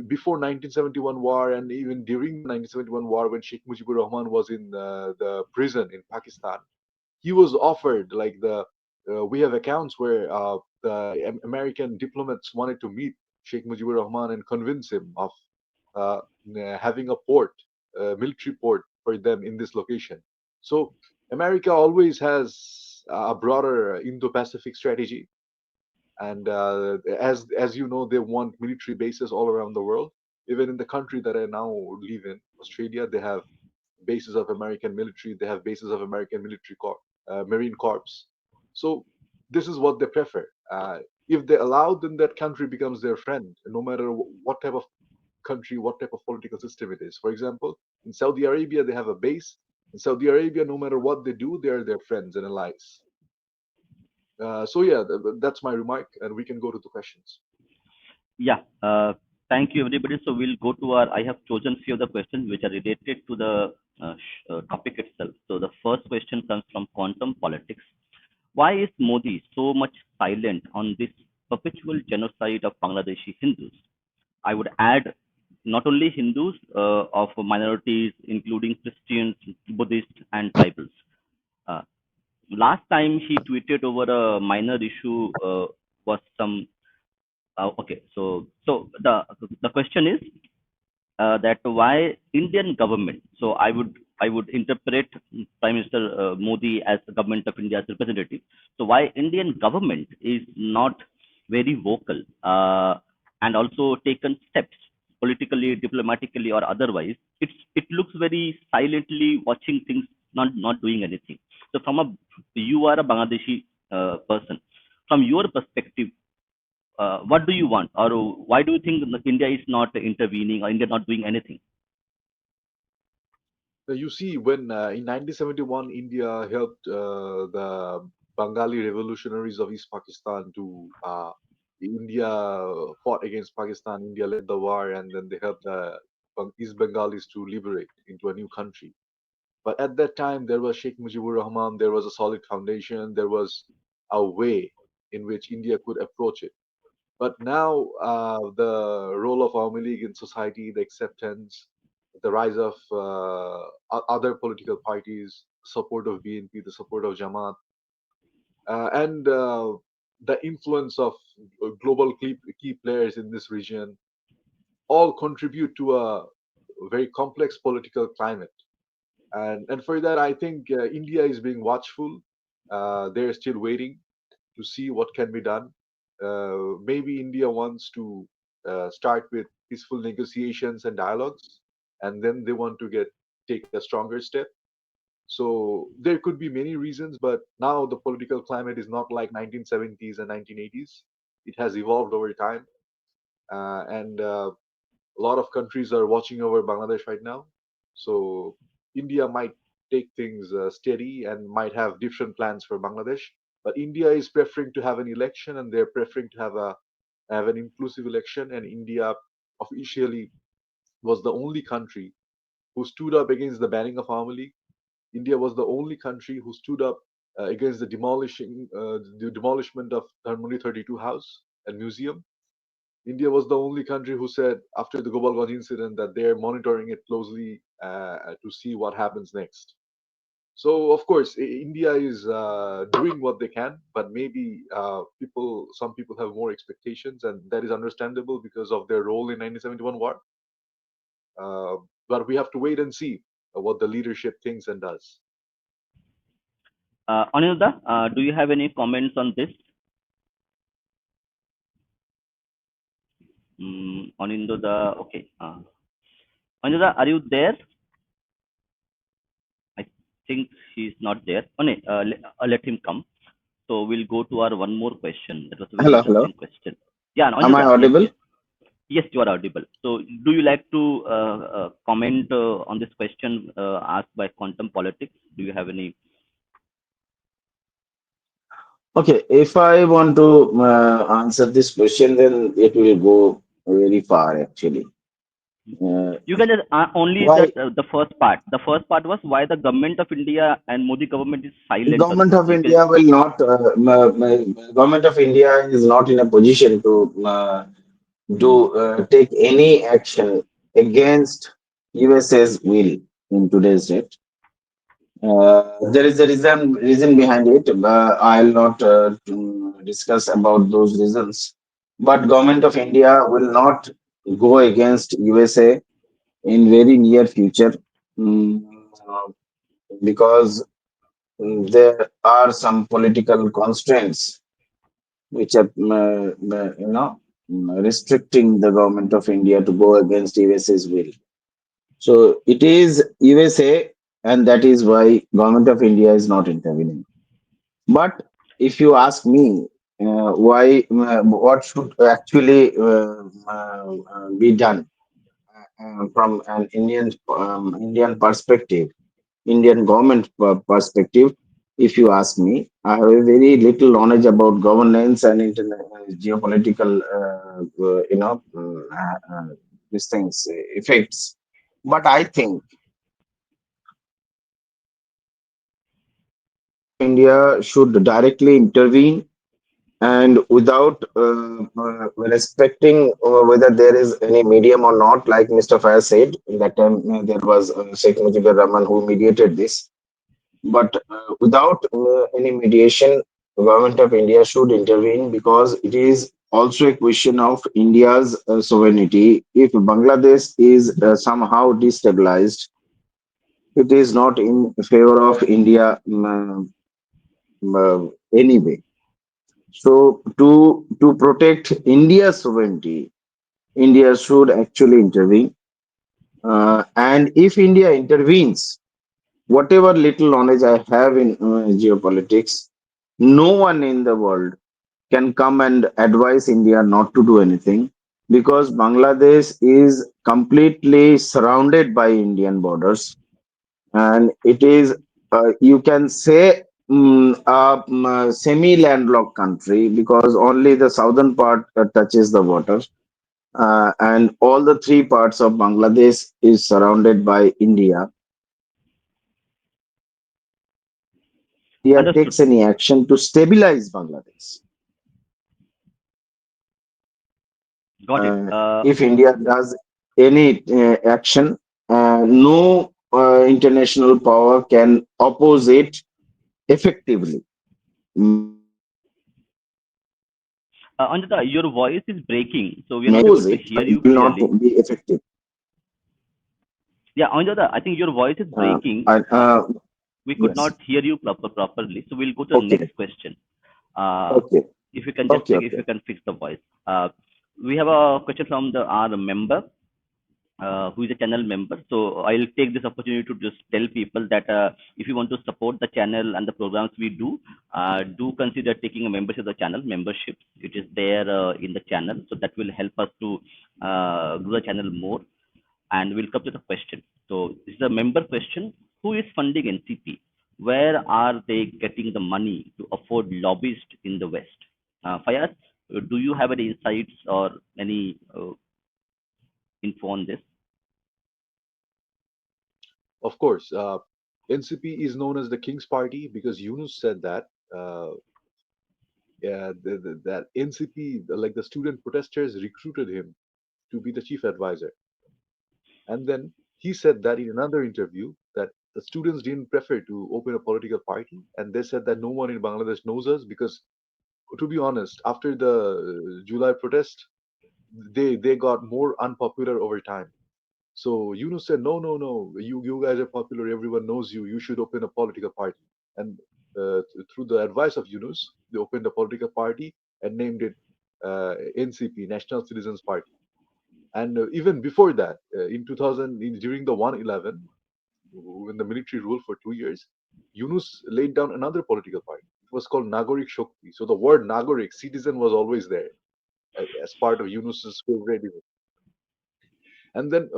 before 1971 war and even during the 1971 war, when Sheikh Mujibur Rahman was in the prison in Pakistan, he was offered like the we have accounts where the American diplomats wanted to meet Sheikh Mujibur Rahman and convince him of uh, having a port, a military port for them in this location. So America always has a broader Indo-Pacific strategy, and as you know, they want military bases all around the world. Even in the country that I now live in, Australia, they have bases of American military. They have bases of American military corps, Marine Corps. So this is what they prefer. If they allow, then that country becomes their friend, no matter what type of country, what type of political system it is. For example, in Saudi Arabia, they have a base. In Saudi Arabia, no matter what they do, they are their friends and allies. So yeah, that's my remark, and we can go to the questions. Yeah, thank you, everybody. So we'll go to our. I have chosen few of the questions which are related to the topic itself. So the first question comes from quantum politics. Why is Modi so much silent on this perpetual genocide of Bangladeshi Hindus? I would add not only Hindus of minorities, including Christians, Buddhists, and tribals. Uh, Last time he tweeted over a minor issue was some okay, so the question is that why Indian government? So I would interpret Prime Minister Modi as the government of India's representative. So why Indian government is not very vocal and also taken steps politically, diplomatically, or otherwise? It looks very silently watching things, not doing anything. So you are a Bangladeshi person. From your perspective, what do you want, or why do you think India is not intervening or India not doing anything? You see, when in 1971 India helped the Bengali revolutionaries of East Pakistan to India fought against Pakistan. India led the war, and then they helped the East Bengalis to liberate into a new country. But at that time, there was Sheikh Mujibur Rahman, there was a solid foundation, there was a way in which India could approach it. But now, the role of Awami League in society, the acceptance, the rise of other political parties, support of BNP, the support of Jamaat, and the influence of global key players in this region all contribute to a very complex political climate. And for that, I think India is being watchful. They're still waiting to see what can be done. Maybe India wants to start with peaceful negotiations and dialogues, and then they want to get take a stronger step. So there could be many reasons, but now the political climate is not like 1970s and 1980s. It has evolved over time, and a lot of countries are watching over Bangladesh right now. So India might take things steady and might have different plans for Bangladesh. But India is preferring to have an election, and they're preferring to have an inclusive election. And India officially was the only country who stood up against the banning of Awami League. India was the only country who stood up against the demolishment of Dharmani 32 House and Museum. India was the only country who said after the Gopalganj incident that they're monitoring it closely to see what happens next. So of course, India is doing what they can, but maybe some people have more expectations, and that is understandable because of their role in 1971 war. Uh, but we have to wait and see what the leadership thinks and does. Anindya, do you have any comments on this? Anindya, okay. Anindya, are you there? I think he's not there. Oh, no, let him come. So we'll go to our one more question. That was a very Hello, hello. interesting question. Yeah, Am I Anindya, yes, audible? yes. Yes, you are audible. So do you like to comment on this question asked by Quantum Politics? Do you have any? Okay, if I want to answer this question, then it will go very far actually. Uh, You can just only why the first part. The first part was why the government of India and Modi government is silent on government this. of You can, India will not, government of India is not in a position to do take any action against USA's will in today's date. There is a reason behind it. I'll not discuss about those reasons. But government of India will not go against USA in very near future, mm, uh, because there are some political constraints which are restricting the government of India to go against USA's will. So it is USA, and that is why government of India is not intervening. But if you ask me, what should actually be done from an Indian perspective, Indian government perspective, if you ask me, I have a very little knowledge about governance and geopolitical, these things, effects. But I think India should directly intervene and without respecting whether there is any medium or not, like Mr. Faiyaz said, that time there was Sheikh Mujibur Rahman who mediated this. But without any mediation, the government of India should intervene because it is also a question of India's sovereignty. If Bangladesh is somehow destabilized, it is not in favor of India anyway. So to protect India's sovereignty, India should actually intervene. And if India intervenes, whatever little knowledge I have in geopolitics, no one in the world can come and advise India not to do anything because Bangladesh is completely surrounded by Indian borders, and it is, you can say, a semi-landlocked country because only the southern part touches the water, and all the three parts of Bangladesh is surrounded by India. India Understood. takes any action to stabilize Bangladesh. Got it. If India does any action, no international power can oppose it effectively. Anjata, your voice is breaking, so we are not able Oppose to it, hear but you it will not clearly. be effective. Yeah, Anjata, I think your voice is Uh, breaking. I, We could yes. not hear you properly. So we'll go to the Okay. next question. Uh, Okay. if you can just Okay. check if Okay. you can fix the voice. Uh, we have a question from our member, who is a channel member. So I'll take this opportunity to just tell people that if you want to support the channel and the programs we do consider taking a membership of the channel. Membership, it is there in the channel, so that will help us to grow the channel more. And we'll come to the question. So this is a member question. Who is funding NCP? Where are they getting the money to afford lobbyists in the West? Fayaz, do you have any insights or any info on this? Of course, NCP is known as the King's Party because Yunus said that. Yeah, that NCP, like the student protesters, recruited him to be the chief advisor. And then he said that in another interview that the students didn't prefer to open a political party, and they said that no one in Bangladesh knows us because, to be honest, after the July protest, they got more unpopular over time. So Yunus said, no, no, no, you guys are popular, everyone knows you. You should open a political party. And through the advice of Yunus, they opened a political party and named it NCP, National Citizens Party. And even before that, in 2000, during the 111, when the military ruled for 2 years, Yunus laid down another political party. It was called Nagorik Shakti. So the word Nagorik, citizen, was always there as part of Yunus's favorite. And then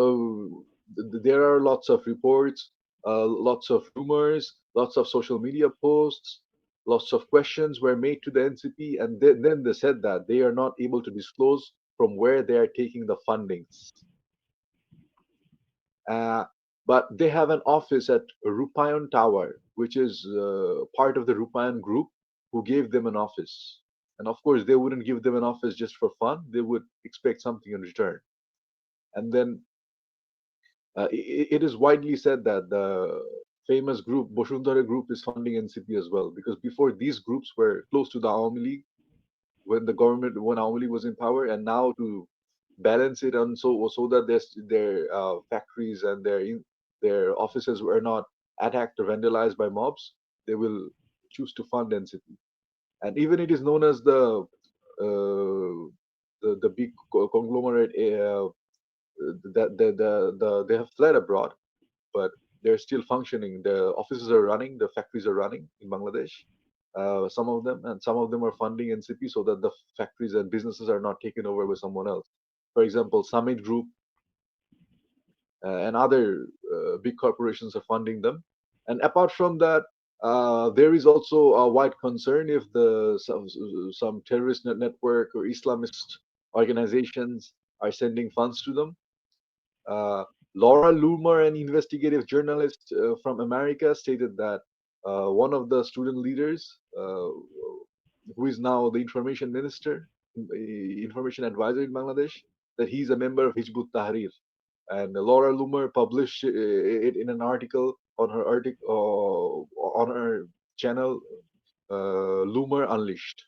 there are lots of reports, lots of rumors, lots of social media posts, lots of questions were made to the NCP, and then they said that they are not able to disclose from where they are taking the fundings. Uh, but they have an office at Rupayan Tower, which is part of the Rupayan group, who gave them an office. And of course, they wouldn't give them an office just for fun. They would expect something in return. And then it is widely said that the famous group Boshundara Group is funding NCP as well, because before these groups were close to the Awami League when Awami League was in power, and now to balance it and so that their factories and their offices were not attacked or vandalized by mobs, they will choose to fund NCP. And even it is known as the big conglomerate that they have fled abroad, but they're still functioning. The offices are running, the factories are running in Bangladesh. Some of them, and some of them are funding NCP so that the factories and businesses are not taken over by someone else. For example, Summit Group and other big corporations are funding them. And apart from that, there is also a wide concern if some terrorist network or Islamist organizations are sending funds to them. uh, Laura Loomer, an investigative journalist from America, stated that one of the student leaders, who is now the information minister, information advisor in Bangladesh, that he's a member of Hizbut Tahrir. And Laura Loomer published it in an article on her channel, Loomer Unleashed.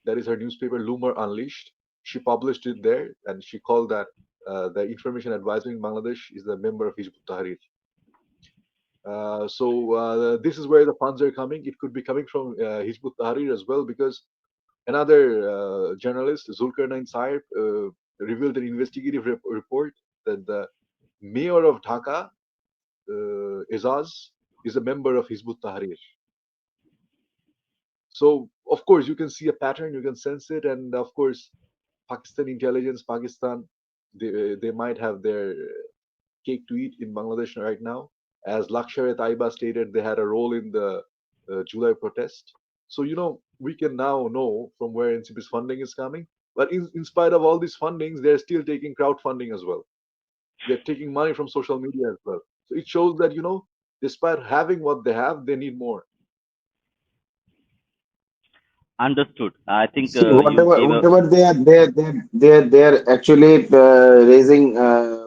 That is her newspaper, Loomer Unleashed. She published it there, and she called that the information advisor in Bangladesh is the member of Hizb ut-Tahrir. So this is where the funds are coming. It could be coming from Hizb ut-Tahrir as well, because another journalist, Zulkarnain Saib, revealed an investigative report that the mayor of Dhaka, Ezaz, is a member of Hizb ut-Tahrir. So of course you can see a pattern, you can sense it, and of course Pakistan intelligence, Pakistan, they might have their cake to eat in Bangladesh right now. As Lakshar Taiba stated, they had a role in the July protest. So we can now know from where NCP's funding is coming. But in spite of all these fundings, they're still taking crowdfunding as well. They're taking money from social media as well. So it shows that despite having what they have, they need more. Understood. I think See, you whatever gave a whatever they are actually raising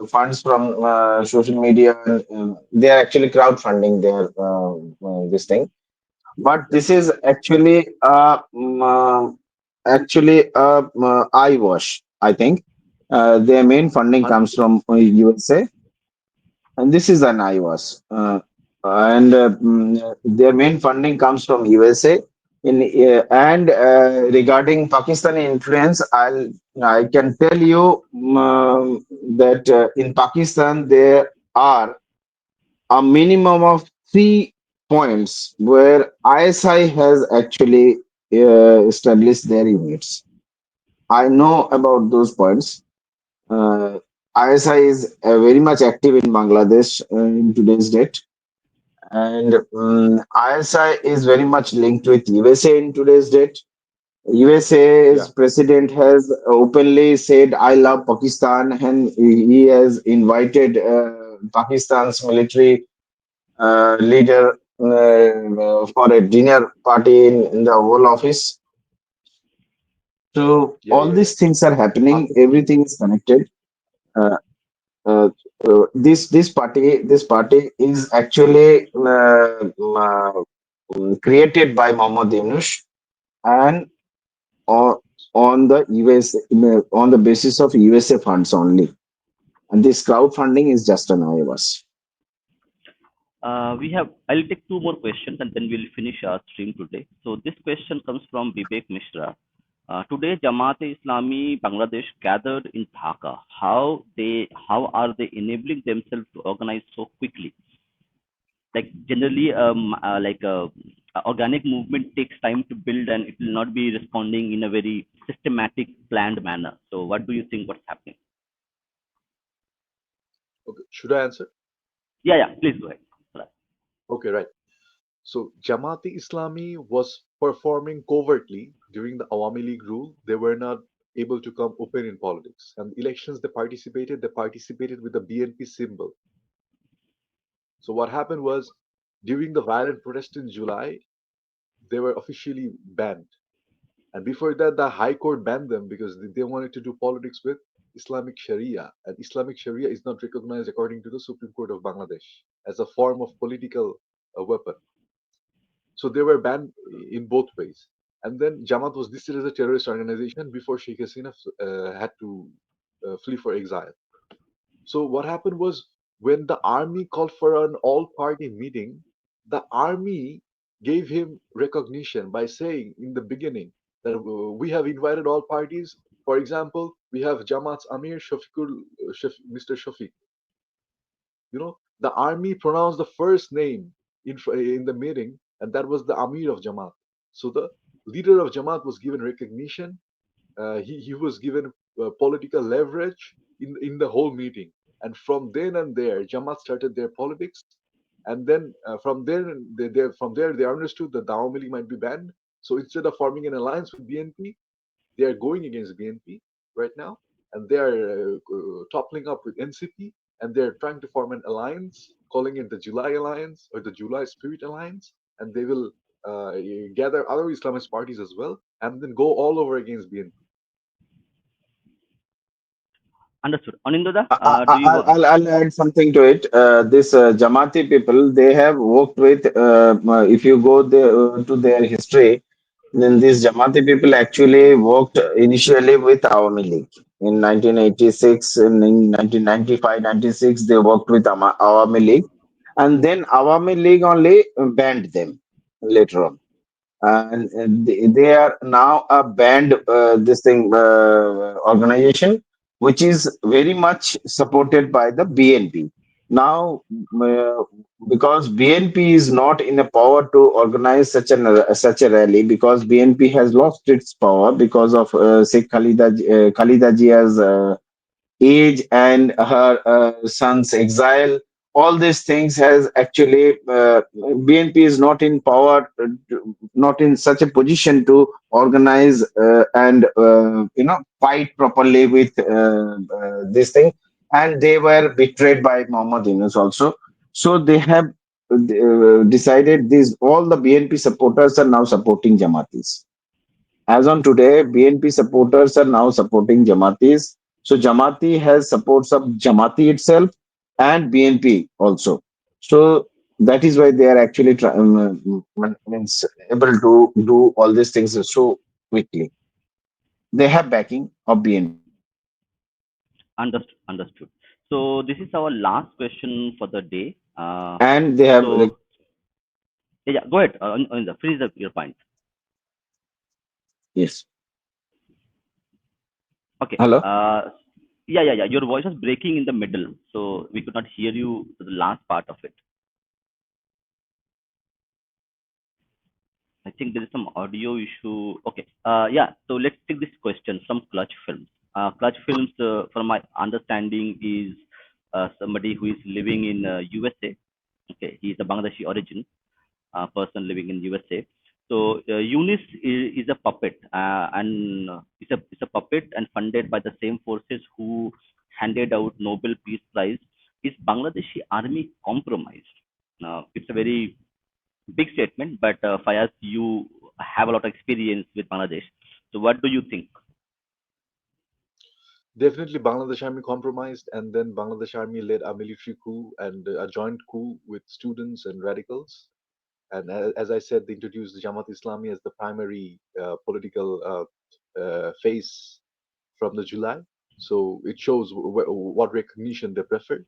funds from social media. They are actually crowdfunding their this thing. But Yeah, this is actually eyewash. I think their main funding comes 100%. from USA, and this is an iOS. Their main funding comes from USA. Regarding Pakistani influence, I can tell you that in Pakistan there are a minimum of 3 points where ISI has actually established their units. I know about those points. Uh, ISI is very much active in Bangladesh in today's date, and ISI is very much linked with USA in today's date. Yeah, USA's president has openly said, "I love Pakistan," and he has invited Pakistan's military leader for a dinner party in the Oval Office. So yeah, all yeah, yeah. these things are happening. After, Everything is connected. Uh, this party is actually created by Mohammad Yunus and on, on the US on the basis of USA funds only. And this crowdfunding is just an IOS. we have. I'll take two more questions and then we'll finish our stream today. So this question comes from Vivek Mishra. Today, Jamaat-e-Islami Bangladesh gathered in Dhaka. How are they enabling themselves to organize so quickly? Like generally, organic movement takes time to build and it will not be responding in a very systematic, planned manner. So, what do you think? What's happening? okay, should I answer? Yeah, yeah. Please go ahead. Okay, right. So Jamaati Islami was performing covertly during the Awami League rule. They were not able to come open in politics. And elections they participated with the BNP symbol. So what happened was during the violent protest in July, they were officially banned. And before that, the High Court banned them because they wanted to do politics with Islamic Sharia. And Islamic Sharia is not recognized according to the Supreme Court of Bangladesh as a form of political weapon. So they were banned in both ways. And then Jamaat was listed as a terrorist organization before Sheikh Hasina had to flee for exile. So what happened was when the army called for an all-party meeting, the army gave him recognition by saying in the beginning that we have invited all parties. For example, we have Jamaat's Amir Mr. Shafiq. The army pronounced the first name in the meeting, and that was the Amir of Jamaat. So the leader of Jamaat was given recognition. He was given political leverage in the whole meeting. And from then and there, Jamaat started their politics. And then from there they understood that the Awami League might be banned. So instead of forming an alliance with BNP, they are going against BNP right now, and they are toppling up with NCP, and they're trying to form an alliance, calling it the July Alliance or the July Spirit Alliance, and they will uh, gather other Islamist parties as well, and then go all over against BNP. Understood. Anindya, do you I'll, want? I'll I'll add something to it. This Jamati people, they have worked with, if you go to their history, then these Jamati people actually worked initially with Awami League. In 1986, in 1995, 96, they worked with Awami League. And then Awami League only banned them later on. They are now a banned this thing organization which is very much supported by the BNP now. uh, because BNP is not in a power to organize such a rally, because BNP has lost its power because of Sheikh Khalida Jia's age and her son's exile. All these things has actually BNP is not in power, not in such a position to organize and fight properly with this thing. And they were betrayed by Muhammad Yunus also. So they have decided these all the BNP supporters are now supporting Jamatis. As on today, BNP supporters are now supporting Jamatis. So Jamati has supports of Jamati itself and BNP also. So that is why they are actually means able to do all these things so quickly. They have backing of BNP. Understood. Understood. So this is our last question for the day. And they have So yeah, go ahead. Finish your point. yes. Okay. Hello. Yeah. Your voice was breaking in the middle, so we could not hear you to the last part of it. I think there is some audio issue. Okay. Yeah. So let's take this question from Clutch Films. Clutch Films, from my understanding, is somebody who is living in USA. Okay, he is a Bangladeshi origin person living in USA. So Yunus is a puppet, and it's a puppet and funded by the same forces who handed out Nobel Peace Prize. Is Bangladeshi army compromised? Now, it's a very big statement, but Fayaz, you have a lot of experience with Bangladesh. So what do you think? Definitely, Bangladesh Army compromised, and then Bangladesh Army led a military coup and a joint coup with students and radicals. And as I said, they introduced the Jamaat Islami as the primary political face from the July. So it shows what recognition they preferred.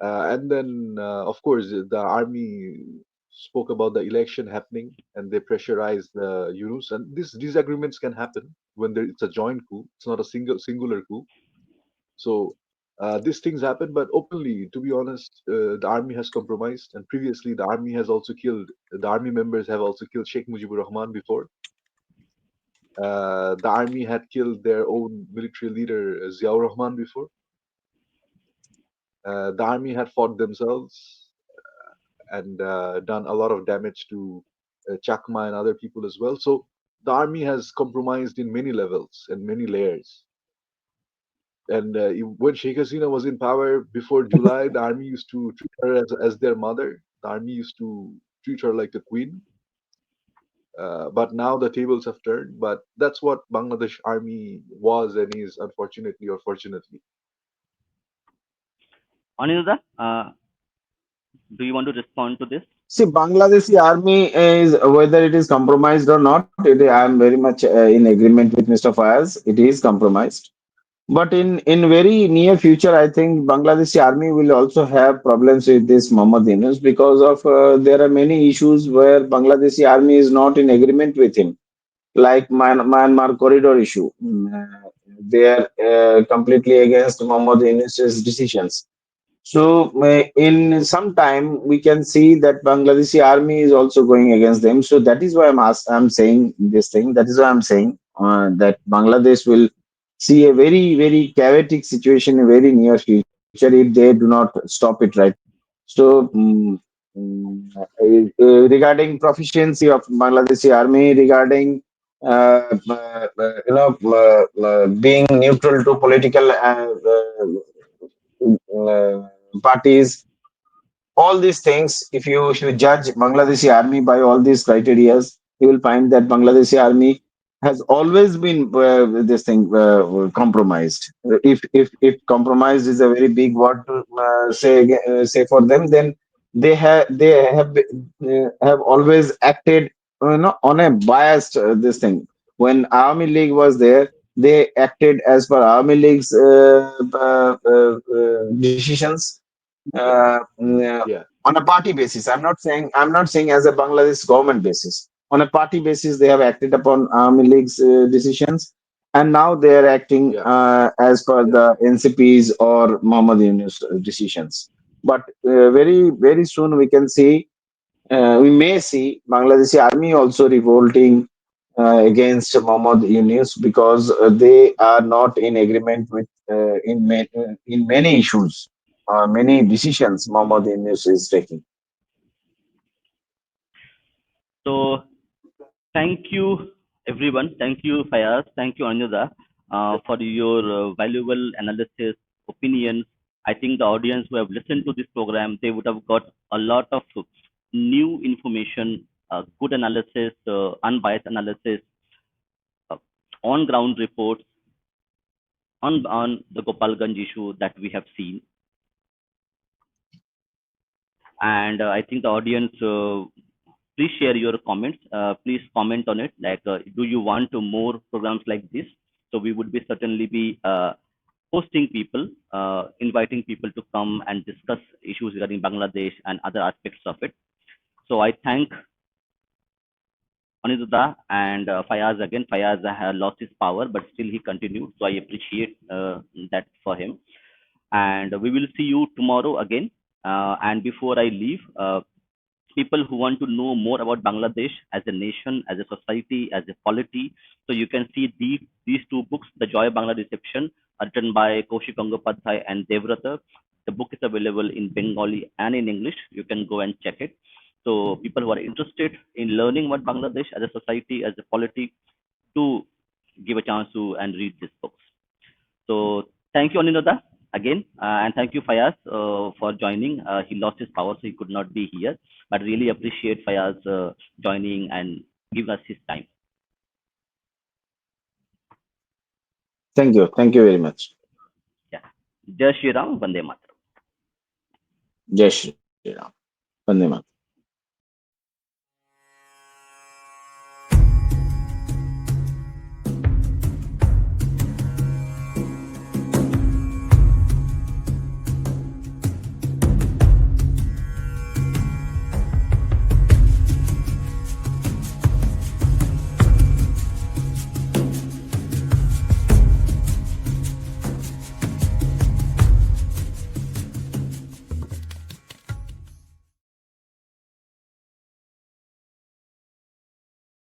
And then, of course, the army spoke about the election happening, and they pressurized the Yunus. And these disagreements can happen when it's a joint coup. It's not a singular coup. So these things happen, but openly, to be honest, the army has compromised. And previously, the army members have also killed Sheikh Mujibur Rahman before. The army had killed their own military leader, Ziaur Rahman, before. The army had fought themselves and done a lot of damage to Chakma and other people as well. So the army has compromised in many levels and many layers. And when Sheikh Hasina was in power before July, the army used to treat her as their mother. The army used to treat her like a queen. But now the tables have turned. But that's what Bangladesh army was and is, unfortunately or fortunately. Anindya, do you want to respond to this? See, Bangladeshi army is whether it is compromised or not. I am very much in agreement with Mr. Fayaz. It is compromised. But in very near future, I think Bangladeshi army will also have problems with this Muhammad Yunus because of there are many issues where Bangladeshi army is not in agreement with him, like Myanmar corridor issue. They are completely against Muhammad Yunus's decisions. So in some time we can see that Bangladeshi army is also going against them. So that is why I'm saying this thing. That is why I'm saying that Bangladesh will see a very chaotic situation in very near future if they do not stop it right. So regarding proficiency of Bangladeshi army, regarding being neutral to political parties, all these things, if you judge Bangladeshi army by all these criterias, you will find that Bangladeshi army has always been this thing compromised. If compromised is a very big word to say for them, then they have always acted on a biased this thing. When Awami League was there, they acted as per Awami League's decisions Yeah, on a party basis. I'm not saying as a Bangladesh government basis. On a party basis, they have acted upon Army League's decisions, and now they are acting yeah. as per the NCP's or Muhammad Yunus decisions. But very soon we may see Bangladeshi army also revolting against Muhammad Yunus because they are not in agreement with in many issues, many decisions Muhammad Yunus is taking. So thank you, everyone. Thank you, Fayaz. Thank you, Anindya, for your valuable analysis, opinions. I think the audience who have listened to this program, they would have got a lot of new information, good analysis, unbiased analysis. on ground reports on the Gopalganj issue that we have seen. And I think the audience, please share your comments. Please comment on it. Like, do you want to more programs like this? So we would be certainly be hosting people, inviting people to come and discuss issues regarding Bangladesh and other aspects of it. So I thank Anindya and Faiyaz again. Faiyaz had lost his power, but still he continued. So I appreciate that for him. And we will see you tomorrow again. And before I leave, people who want to know more about Bangladesh as a nation, as a society, as a polity. So you can see these two books, The Joy of Bangla Reception, written by Kaushik Gangopadhyay and Devrata. The book is available in Bengali and in English. You can go and check it. So people who are interested in learning about Bangladesh as a society, as a polity, to give a chance to and read these books. So thank you, Anindya, again, and thank you, Fayaz, for joining. He lost his power, so he could not be here, but really appreciate Fayaz joining and giving us his time. Thank you. Thank you very much. Yeah. Jai Shri Ram, Vande Mataram. Jai Shri Ram. Vande Mataram.